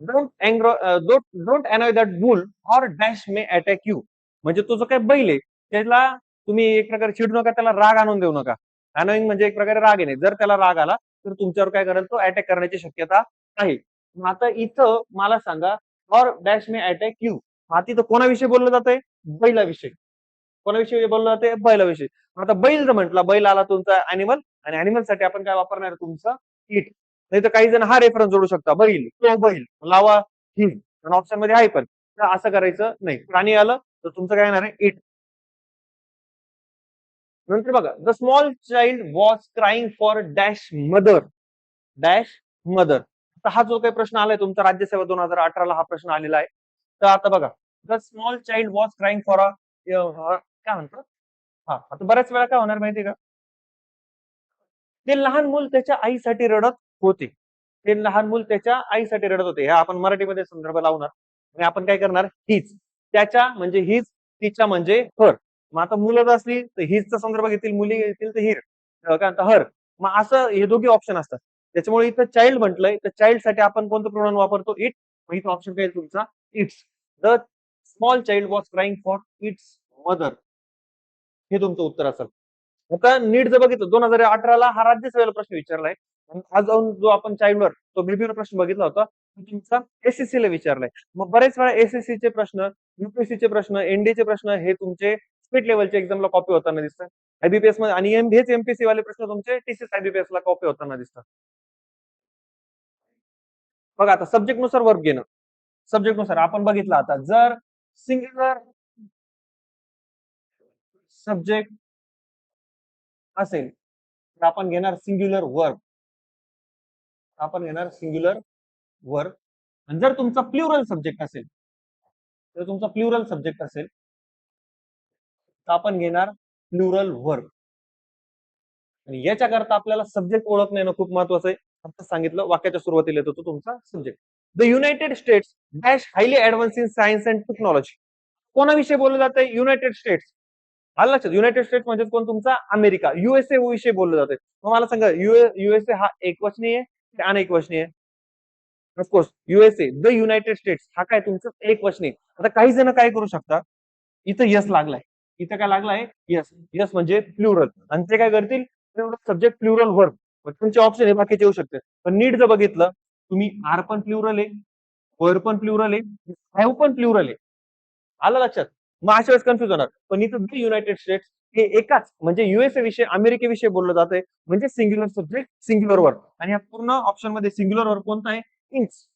Don't अनॉय that boule or dash may attack you. म्हणजे तो जो काय बैल आहे त्याला तुम्ही एक प्रकारे चिडू नका, त्याला राग आणून देऊ नका. अनोईंग म्हणजे एक प्रकारे राग येणे. जर त्याला राग आला तर तुमच्यावर काय करेल, तो अटॅक करण्याची शक्यता आहे. मग आता इथं मला सांगा, or dash may attack you. आता इथं कोणाविषयी बोललं जात आहे, बैलाविषयी. कोणाविषयी बोललं जाते, बैलाविषयी. आता बैल जर म्हटला, बैल आला तुमचा अॅनिमल, आणि अॅनिमल साठी आपण काय वापरणार तुमचं, इट. नाही तर काही जण हा रेफरन्स जोडू शकता, बैल, तो बैल लावा ही, ऑप्शन मध्ये आहे पण. तर असं करायचं नाही. प्राणी आलं तर तुमचं काय येणार आहे, इट. नंतर बघा, the small child was crying for dash mother. Dash mother. तर हा जो काही प्रश्न आलाय तुमचा राज्यसेवा 2018ला, हा प्रश्न आलेला आहे. तर आता बघा, the small child was crying for a, काय म्हणतो, हा आता बऱ्याच वेळा काय होणार माहितीये का, ते लहान मूल त्याच्या आईसाठी रडत होते. ते लहान मूल त्याच्या आईसाठी रडत होते. ह्या आपण मराठीमध्ये संदर्भ लावणार आणि आपण काय करणार, हीच. त्याच्या म्हणजे हीच, तिच्या म्हणजे हर. मग आता मुलं जर असली तर हीचचा संदर्भ घेतील, मुली घेतील तर हिर, काय म्हणतात, हर. मग असं हे दोघे ऑप्शन असतात. त्याच्यामुळे इथं चाइल्ड म्हटलंय तर चाइल्ड साठी आपण कोणतं प्रोनाउन वापरतो, इट. मग इथं ऑप्शन काय तुमचा, it's. The small child was crying for its mother. हे तुमचं उत्तर असेल. आता नीट जर बघितलं 2018ला हा राज्यसभेला प्रश्न विचारलाय. आणि आज जाऊन जो आपण चाइल्डवर तो बेबीवर प्रश्न बघितला होता, तो तुमचा एसएससी ला विचारलाय. मग बरेच वेळा एसएससी चे प्रश्न, युपीएससी चे प्रश्न, एनडीए चे प्रश्न हे तुमचे स्टेट लेवलच्या एक्झामला कॉपी होताना दिसतात. आयबीपीएस मध्ये, आणि हेच एमपीएससी वाले प्रश्न तुमचे टीसीएस आयबीपीएस ला कॉपी होताना दिसतात. बघा आता सब्जेक्ट नुसार वर्ब घेणं. सब्जेक्ट नुसार आपण बघितलं, आता जर सिंग्युलर सब्जेक्ट असेल तर आपण घेणार सिंग्युलर वर्ब. आपण घेणार सिंग्युलर वर्ब. आणि जर तुमचा प्लुरल सब्जेक्ट असेल, तर तुमचा प्लुरल सब्जेक्ट असेल तर आपण घेणार प्लुरल वर्ब. आणि याच्याकरता आपल्याला सब्जेक्ट ओळखणं येणं खूप महत्वाचं आहे. आता सांगितलं, वाक्याच्या सुरुवातीला येतो तो तुमचा subject. The United States dash highly advance in science and technology. कोणाविषयी बोललं जातंय, युनायटेड स्टेट्स. आलं लक्षात, युनायटेड स्टेट्स म्हणजे कोण, तुमचा अमेरिका, युएसए विषयी बोललं जातंय. मग मला सांगा, युएसए हा एकवचनीय आहे की अनेक वचनीय आहे? Of course USA, the United states हा काय तुमचं एकवचनी. आता काही जण काय करू शकता, इथं यस लागलाय, इथं काय लागलाय, यस. यस म्हणजे प्लुरल, आणि ते काय करतील, सब्जेक्ट प्लुरल वर्ब. तुमचे ऑप्शन हे बाकीचे येऊ शकते. पण नीट जर बघितलं तुम्ही, आर पण प्लुरल आहे, वर पण प्लुरल आहे, हॅव पण प्लुरल आहे. आलं लक्षात? मग अशा वेळेस कन्फ्युज होणार. पण इथं द युनायटेड स्टेट्स हे एकाच म्हणजे युएसए विषयी, अमेरिकेविषयी बोललं जातंय, म्हणजे सिंग्युलर सब्जेक्ट सिंग्युलर वर्ब. आणि या पूर्ण ऑप्शन मध्ये सिंग्युलर वर्ब कोणता आहे, इंच.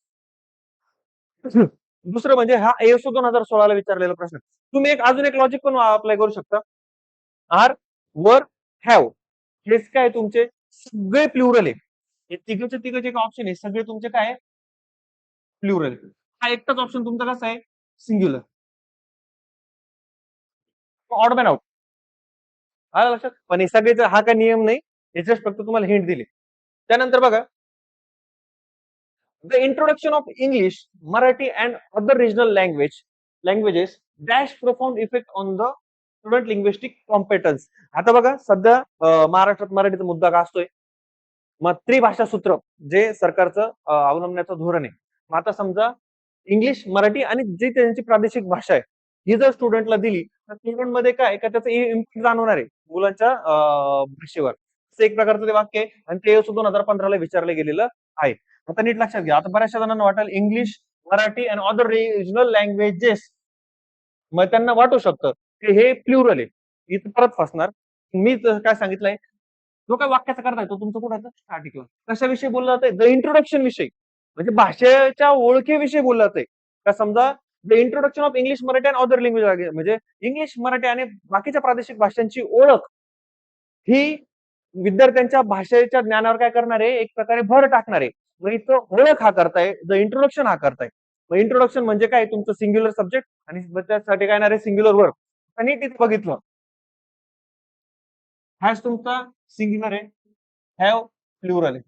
दुसरं म्हणजे हा एसओ 2016ला विचारलेला प्रश्न. तुम्ही अजून एक लॉजिक पण अप्लाय करू शकता. आर, वर, हॅव हेच काय तुमचे सगळे प्लुरल आहे. हे तिघचे तिघ जे ऑप्शन आहे सगळे तुमचे काय प्लुरल. हा एकटाच ऑप्शन तुमचा कसा आहे, सिंग्युलर. Odd man out. आलं लक्षात? पण हे सगळेच हा काय नियम नाही, याच्याच फक्त तुम्हाला हिंट दिली. त्यानंतर बघा, the introduction of English, Marathi and other regional languages dash profound effect on the student linguistic competence. आता बघा सध्या महाराष्ट्रात मराठीचा मुद्दा गाजतोय. मग त्रिभाषा सूत्र जे सरकारचं अवलंबण्याचं धोरण आहे. मग आता समजा इंग्लिश, मराठी आणि जी त्यांची प्रादेशिक भाषा आहे ही जर स्टुडंटला दिली तर स्टुडंट मध्ये काय का त्याचं इम्पॅक्ट जाणवणार आहे मुलांच्या भाषेवर. असं एक प्रकारचं ते वाक्य आहे आणि ते 2015 ला विचारलं गेलेलं आहे. आता नीट लक्षात घ्या. आता बऱ्याचशा जणांना वाटेल English, Marathi and other regional languages, मग त्यांना वाटू शकतं की हे प्लुरल आहे. इथं परत फसणार. मी काय सांगितलंय, जो काय वाक्याचा करताय तो तुमचं कुठं स्टार्टिंगला कशाविषयी बोललं जातंय, द इंट्रोडक्शन विषयी, म्हणजे भाषेच्या ओळखीविषयी बोललं जातंय. का समजा the introduction of English, Marathi and other language, म्हणजे इंग्लिश, मराठी आणि बाकीच्या प्रादेशिक भाषांची ओळख ही विद्यार्थ्यांच्या भाषेच्या ज्ञानावर काय करणार आहे, एक प्रकारे भर टाकणार आहे. मग इथं ओळख हा करताय, द इंट्रोडक्शन हा करताय. मग इंट्रोडक्शन म्हणजे काय, तुमचं सिंग्युलर सब्जेक्ट आणि त्यासाठी काय येणार आहे सिंग्युलर वर्ब. आणि तिथे बघितलं हॅज तुमचा सिंग्युलर आहे, हॅव प्लुरल आहे,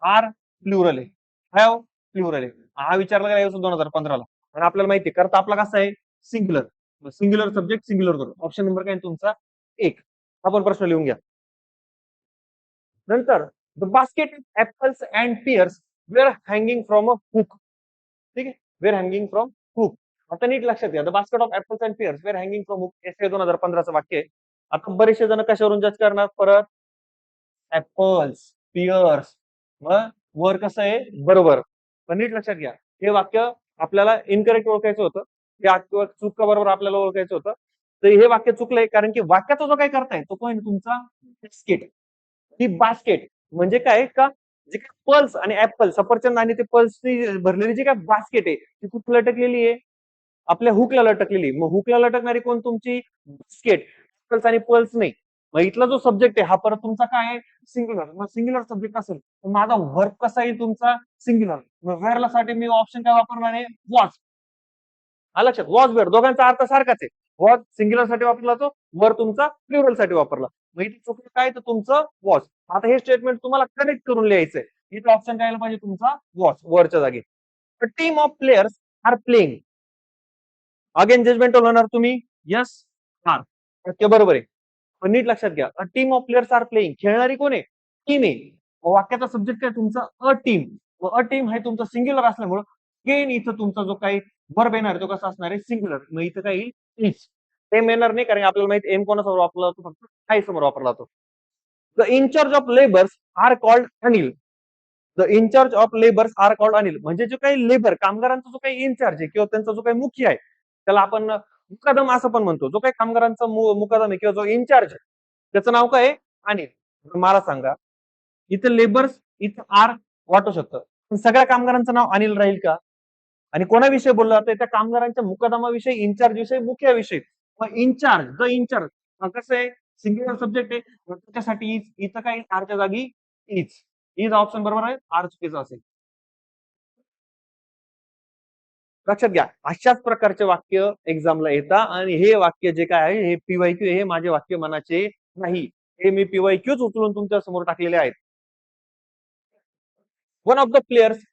आर प्लुरल आहे, हॅव प्लुरल आहे. हा विचारला गेला 2015 ला आणि आपल्याला माहिती आहे करता आपला कसा आहे singular. Singular subject singular verb. Option number काय तुमचा 1. आपण प्रश्न लिहून घ्या. नंतर the basket apples and pears were hanging from a hook. ठीक आहे, वेअर हँगिंग फ्रॉम हुक. आता नीट लक्षात घ्या, the basket of apples and pears were hanging from hook. हे 2015चं वाक्य आहे. आता बरेचसे जण कशावरून जज करणार परत, ऍपल्स, पियर्स, मग वर कसं आहे बरोबर. पण नीट लक्षात घ्या, हे वाक्य आपल्याला इनकरेक्ट ओळखायचं होतं, हे चूक बरोबर आपल्याला ओळखायचं होतं. तर हे वाक्य चुकलंय कारण की वाक्याचा जो काय करताय तो कोण तुमचा बास्केट. ही बास्केट म्हणजे काय का, जे काय पल्स आणि ऍपल, सफरचंद आणि ते पल्सनी भरलेली जी काय बास्केट आहे ती कुठे लटकलेली आहे, आपल्या हुकला लटकलेली. मग हुकला लटकणारी कोण तुमची बास्केट, ऍपल्स आणि पल्स नाही. मग इथला जो सब्जेक्ट आहे हा परत तुमचा काय आहे सिंग्युलर. मग सिंग्युलर सब्जेक्ट असेल तर माझा वर्क कसा येईल तुमचा सिंग्युलर. मग वेअरला साठी मी ऑप्शन काय वापरणार आहे, वॉच. लक्षात, वॉच वेअर दोघांचा अर्थ सारखाच आहे. वॉच सिंग्युलर साठी वापरला तो, वर तुमचा प्लुरल साठी वापरला. मग इथे चुकलं काय तर तुमचं वॉच. आता हे स्टेटमेंट तुम्हाला कनेक्ट करून लिहायचंय. इथे ऑप्शन काय पाहिजे तुमचा वॉच वरच्या जागी. Team of players are playing. Again judgement होणार तुम्ही, यस आर ओके बरोबर आहे. पण नीट लक्षात घ्या, a team of players are playing, खेळणारी कोण आहे, टीम आहे. वाक्याचा सब्जेक्ट काय तुमचा अ टीम. अ टीम हे तुमचं सिंग्युलर असल्यामुळं गेन इथं तुमचा जो काही वर्ब येणार तो कसा असणार आहे सिंग्युलर. मग इथं काही इज एम येणार नाही कारण आपल्याला माहिती एम कोणासमोर वापरला जातो, फक्त आय समोर वापरला जातो. The incharge of labours are called Anil. The incharge of labours are called Anil, म्हणजे जो काही लेबर कामगारांचा जो काही इनचार्ज आहे किंवा त्यांचा जो काही मुख्य आहे त्याला आपण मुकादम असं पण म्हणतो. जो काही कामगारांचा मुकादम आहे किंवा जो इनचार्ज आहे त्याचं नाव काय आहे अनिल. मला सांगा, इथं लेबर्स इथं आर वाटू शकतं पण सगळ्या कामगारांचं नाव अनिल राहील का. आणि कोणाविषयी बोललं जातंय, त्या कामगारांच्या मुकादमाविषयी, इन्चार्ज विषयी, मुख्याविषयी. मग इन्चार्ज, द इन्चार्ज कसं आहे सिंग्युलर सब्जेक्ट आहे, त्याच्यासाठी इथं काय आरच्या जागी इज. इज ऑप्शन बरोबर आहे, आर चुकीचा असेल. लक्षात घ्या, अशाच प्रकारचे वाक्य एक्झामला येतात आणि हे वाक्य जे काय आहे हे पीवायक्यू, हे माझे वाक्य मनाचे नाही. हे मी पीवायक्यूच उचलून तुमच्या समोर टाकलेले आहेत. One of the players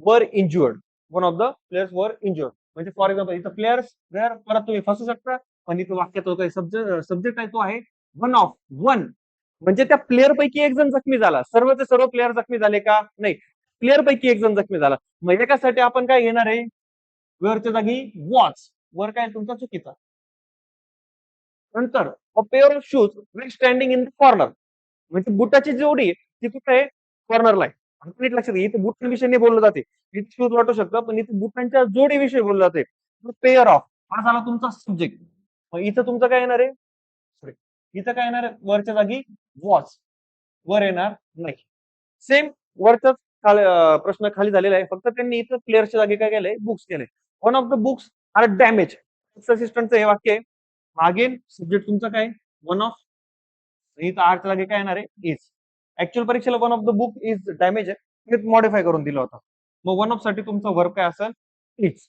were injured. One of the players were injured म्हणजे फॉर एक्झाम्पल इथं प्लेयर्स वेअर, परत तुम्ही फसू शकता. पण इथं वाक्यात काही सब्जेक्ट आहे तो आहे वन ऑफ. वन म्हणजे त्या प्लेअर पैकी एक जण जखमी झाला. सर्वचे सर्व प्लेयर जखमी झाले का, नाही. प्लेअर पैकी एक जण जखमी झाला. म्हणजे त्यासाठी आपण काय घेणार आहे, वेअरच्या जागी वॉच. वर काय तुमचा चुकीचा. नंतर a pair of shoes well standing in the corner, म्हणजे बुटाची जोडी आहे ती कुठे आहे, कॉर्नरला आहे. नीट लक्षात घ्या, इथे बुटांविषयी नाही बोललं जाते. इथे शूज वाटू शकतं पण इथे बुटांच्या जोडीविषयी बोललं जाते. पेअर ऑफ हा झाला तुमचा सब्जेक्ट. मग इथं तुमचं काय येणार आहे, सॉरी, इथं काय येणार आहे वरच्या जागी वॉच. वर येणार नाही. सेम वरच प्रश्न खाली झालेला आहे, फक्त त्यांनी इथं प्लेअरच्या जागी काय केलंय, बुक्स केले. One of the books are damage. असिस्टंटचं हे वाक्य आहे. मागेल सब्जेक्ट तुमचा काय वन ऑफ, इथं आरच्या जागी काय येणार आहे इज. ऍक्च्युअल परीक्षेला one of the book is damage आहे, हे मॉडिफाय करून दिलं होतं. मग वन ऑफ साठी तुमचा वर्ब काय असेल is.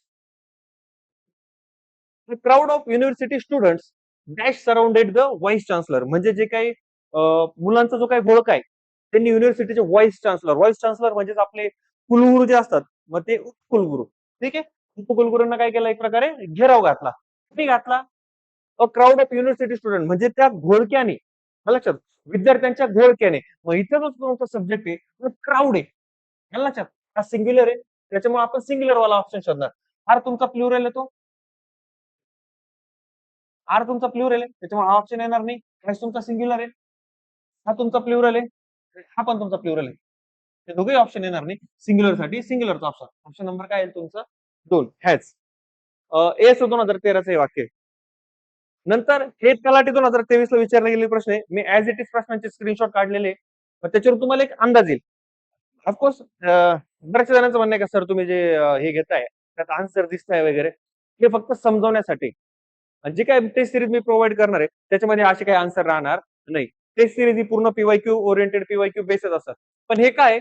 Crowd of university students dash surrounded the vice chancellor, म्हणजे जे काही मुलांचा जो काही घोळका आहे त्यांनी युनिव्हर्सिटीचे व्हाईस चान्सलर म्हणजेच आपले कुलगुरू जे असतात, मग ते उपकुलगुरू. ठीक आहे. उपकुलगुरूंना काय केलं, एक प्रकारे घेराव घातला. किती घातला? अ क्राऊड ऑफ युनिव्हर्सिटी स्टुडंट, म्हणजे त्या घोळक्याने, आलं लक्षात, विद्यार्थ्यांच्या घोळक्याने. मग इथं जो तुमचा सब्जेक्ट आहे क्राऊड आहे, आलं लक्षात, हा सिंग्युलर आहे, त्याच्यामुळे आपण सिंग्युलर वाला ऑप्शन शोधणार. आर तुमचा प्लुरल येतो, आर तुमचा प्लुरल आहे, त्याच्यामुळे हा ऑप्शन येणार नाही. एस तुमचा सिंग्युलर आहे, हा तुमचा प्लुरल आहे, हा पण तुमचा प्लुरल आहे. ते दोघे ऑप्शन येणार नाही. सिंग्युलर साठी सिंग्युलरचा ऑप्शन, ऑप्शन नंबर काय येईल तुमचा? 2 हॅज. ए 2013चं हे वाक्य आहे. नंतर हे तलाठी 2023 ला विचारले गेलेले प्रश्न आहे. मी ऍज इट इज प्रश्नांचे स्क्रीनशॉट काढलेले, त्याच्यावर तुम्हाला एक अंदाज येईल. ऑफकोर्स बऱ्याच जणांचं म्हणणं आहे का सर तुम्ही जे हे घेताय त्यात आन्सर दिसताय वगैरे, हे फक्त समजवण्यासाठी. आणि जे काय टेस्ट सिरीज मी प्रोव्हाइड करणार आहे त्याच्यामध्ये असे काही आन्सर राहणार नाही. टेस्ट सिरीज ही पूर्ण पीवायक्यू ओरिएंटेड, पीवायक्यू बेसच असतात. पण हे काय,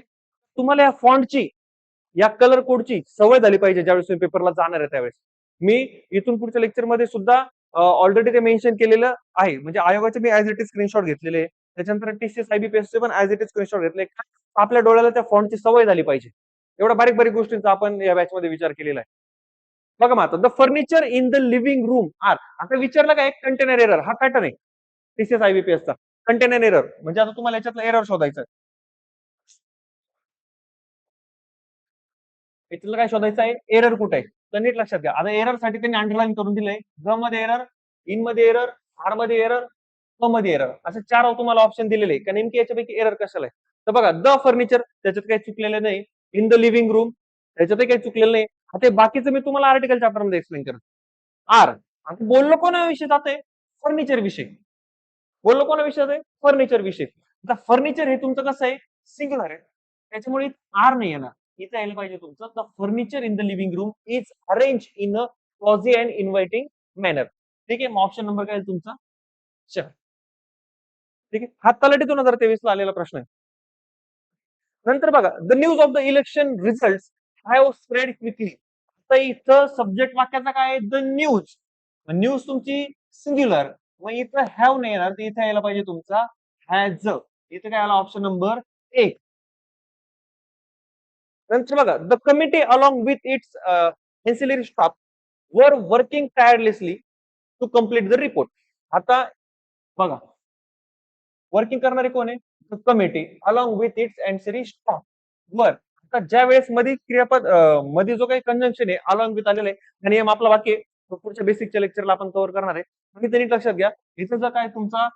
तुम्हाला या फॉन्टची, या कलर कोडची सवय झाली पाहिजे ज्यावेळेस तुम्ही पेपरला जाणार आहे त्यावेळेस. मी इथून पुढच्या लेक्चरमध्ये सुद्धा ऑलरेडी ते मेन्शन केलेलं आहे, म्हणजे आयोगाचे मी ऍज इट इज स्क्रीनशॉट घेतलेले, त्याच्यानंतर टीसीएस आयबीपीएसचे पण ऍज इट इज स्क्रीनशॉट घेतले. आपल्या डोळ्याला त्या फॉन्टची सवय झाली पाहिजे. एवढ्या बारीक बारीक गोष्टींचा आपण या बॅच मध्ये विचार केलेला आहे. बघा मग आता, the furniture in the living room are, आता विचारलं काय, कंटेनर एरर, हा पॅटर्न आहे टीसीएस आयबीपीएसचा. कंटेनर एरर म्हणजे आता तुम्हाला याच्यातला एरर शोधायचा, याच्यातलं काय शोधायचं आहे, एरर कुठे आहे. तर नीट लक्षात घ्या. आता एरर साठी त्यांनी अंडरलाईन करून दिलंय, ग मध्ये एरर, इन मध्ये एरर, आर मध्ये एरर, क मध्ये एरर, असे 4 तुम्हाला ऑप्शन दिलेले आहे. का नेमकी याच्यापैकी एरर कशाला आहे? तर बघा, द फर्निचर त्याच्यात काही चुकलेलं नाही, इन द लिव्हिंग रूम त्याच्यातही काही चुकलेलं नाही. आता ते बाकीचं मी तुम्हाला आर्टिकल चॅप्टर मध्ये एक्सप्लेन करतो. आर, आता बोललो कोणाविषयी जाते, फर्निचर विषयी. बोललो कोणाविषयी जाते, फर्निचर विषयी. आता फर्निचर हे तुमचं कसं आहे, सिंग्युलर आहे, त्याच्यामुळे आर नाही येणार. इथं यायला पाहिजे तुमचं, the furniture in the living room is arrange in a cosy and inviting manner. ठीक आहे. मग ऑप्शन नंबर काय आहे तुमचा? 4. ठीक आहे. हा तलाठी 2023 ला आलेला प्रश्न आहे. नंतर बघा, the news of the election result have spread quickly. आता इथं सब्जेक्ट वाक्याचा काय आहे, द न्यूज. न्यूज तुमची सिंग्युलर, मग इथं हॅव नाही येणार, तर इथं यायला पाहिजे तुमचा हॅज. इथं काय आला, ऑप्शन नंबर 1. नंतर बघा, the committee along with its ancillary staff were working tirelessly to complete the report. आता बघा, वर्किंग करणारे कोण आहे, committee along with its ancillary staff were. आता ज्या वेळेस मध्ये क्रियापद मध्ये जो काही कंजंक्शन आहे अलॉंग विथ आलेलं आहे, आणि आपला वाक्य पुढच्या बेसिकच्या लेक्चरला आपण कव्हर करणार आहे. तुम्ही तरी लक्षात घ्या, इथं जर काय तुमचा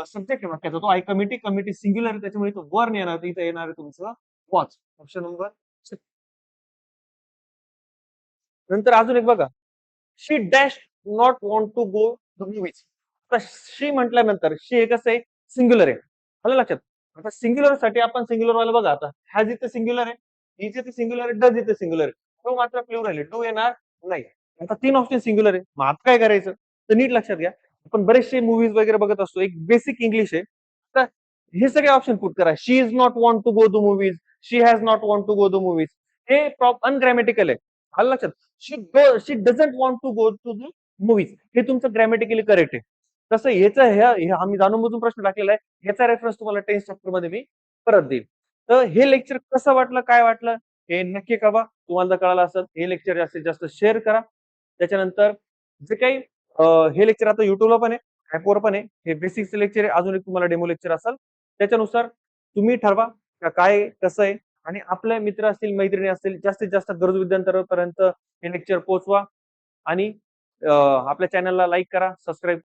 सब्जेक्ट आहे वाक्याचा, तो आहे कमिटी, कमिटी सिंग्युलर आहे, त्याच्यामुळे इथं वर नाही येणार, इथं येणार आहे तुमचं वॉच, ऑप्शन नंबर. नंतर अजून एक बघा, she dash not want to go the movies. आता शी म्हटल्यानंतर शी हे कसं आहे, सिंग्युलर आहे, आलं लक्षात. आता सिंग्युलर साठी आपण सिंग्युलर वाला बघा, आता हॅज इथे सिंग्युलर आहे, इज इथे सिंग्युलर आहे, डज इथे सिंग्युलर आहे, तो मात्र प्लुरल आहे, डू येणार नाही. आता 3 ऑप्शन सिंग्युलर आहे, मग आता काय करायचं, तर नीट लक्षात घ्या. आपण बरेचसे मूवीज वगैरे बघत असतो, एक बेसिक इंग्लिश आहे. तर हे सगळे ऑप्शन पुट करा, she is not want to go the movies, she has not want to go the movies, हे अनग्रॅमॅटिकल आहे, आलं लक्षात. She doesn't want to go to the movies, हे तुमचं ग्रॅमॅटिकली करेक्ट आहे. तसं हे आम्ही जाणून बुजून प्रश्न टाकलेला आहे, याचा रेफरन्स तुम्हाला 10th चॅप्टर मध्ये मी परत देईल. तर हे लेक्चर कसं वाटलं, काय वाटलं, हे नक्की कळवा. तुम्हाला जर कळालं असेल, हे लेक्चर जास्तीत जास्त शेअर करा. त्याच्यानंतर जे काही हे लेक्चर आता युट्यूबला पण आहे, ऍपवर पण आहे, हे बेसिकचं लेक्चर आहे. अजून एक तुम्हाला डेमो लेक्चर असेल, त्याच्यानुसार तुम्ही ठरवा का काय कसं आहे, आणि आपले मित्र असतील, मैत्रिणी असतील, जास्तीत जास्त गरजू विद्यार्थ्यांपर्यंत हे लेक्चर पोहोचवा. आणि आपल्या चॅनलला लाईक करा, सबस्क्राईब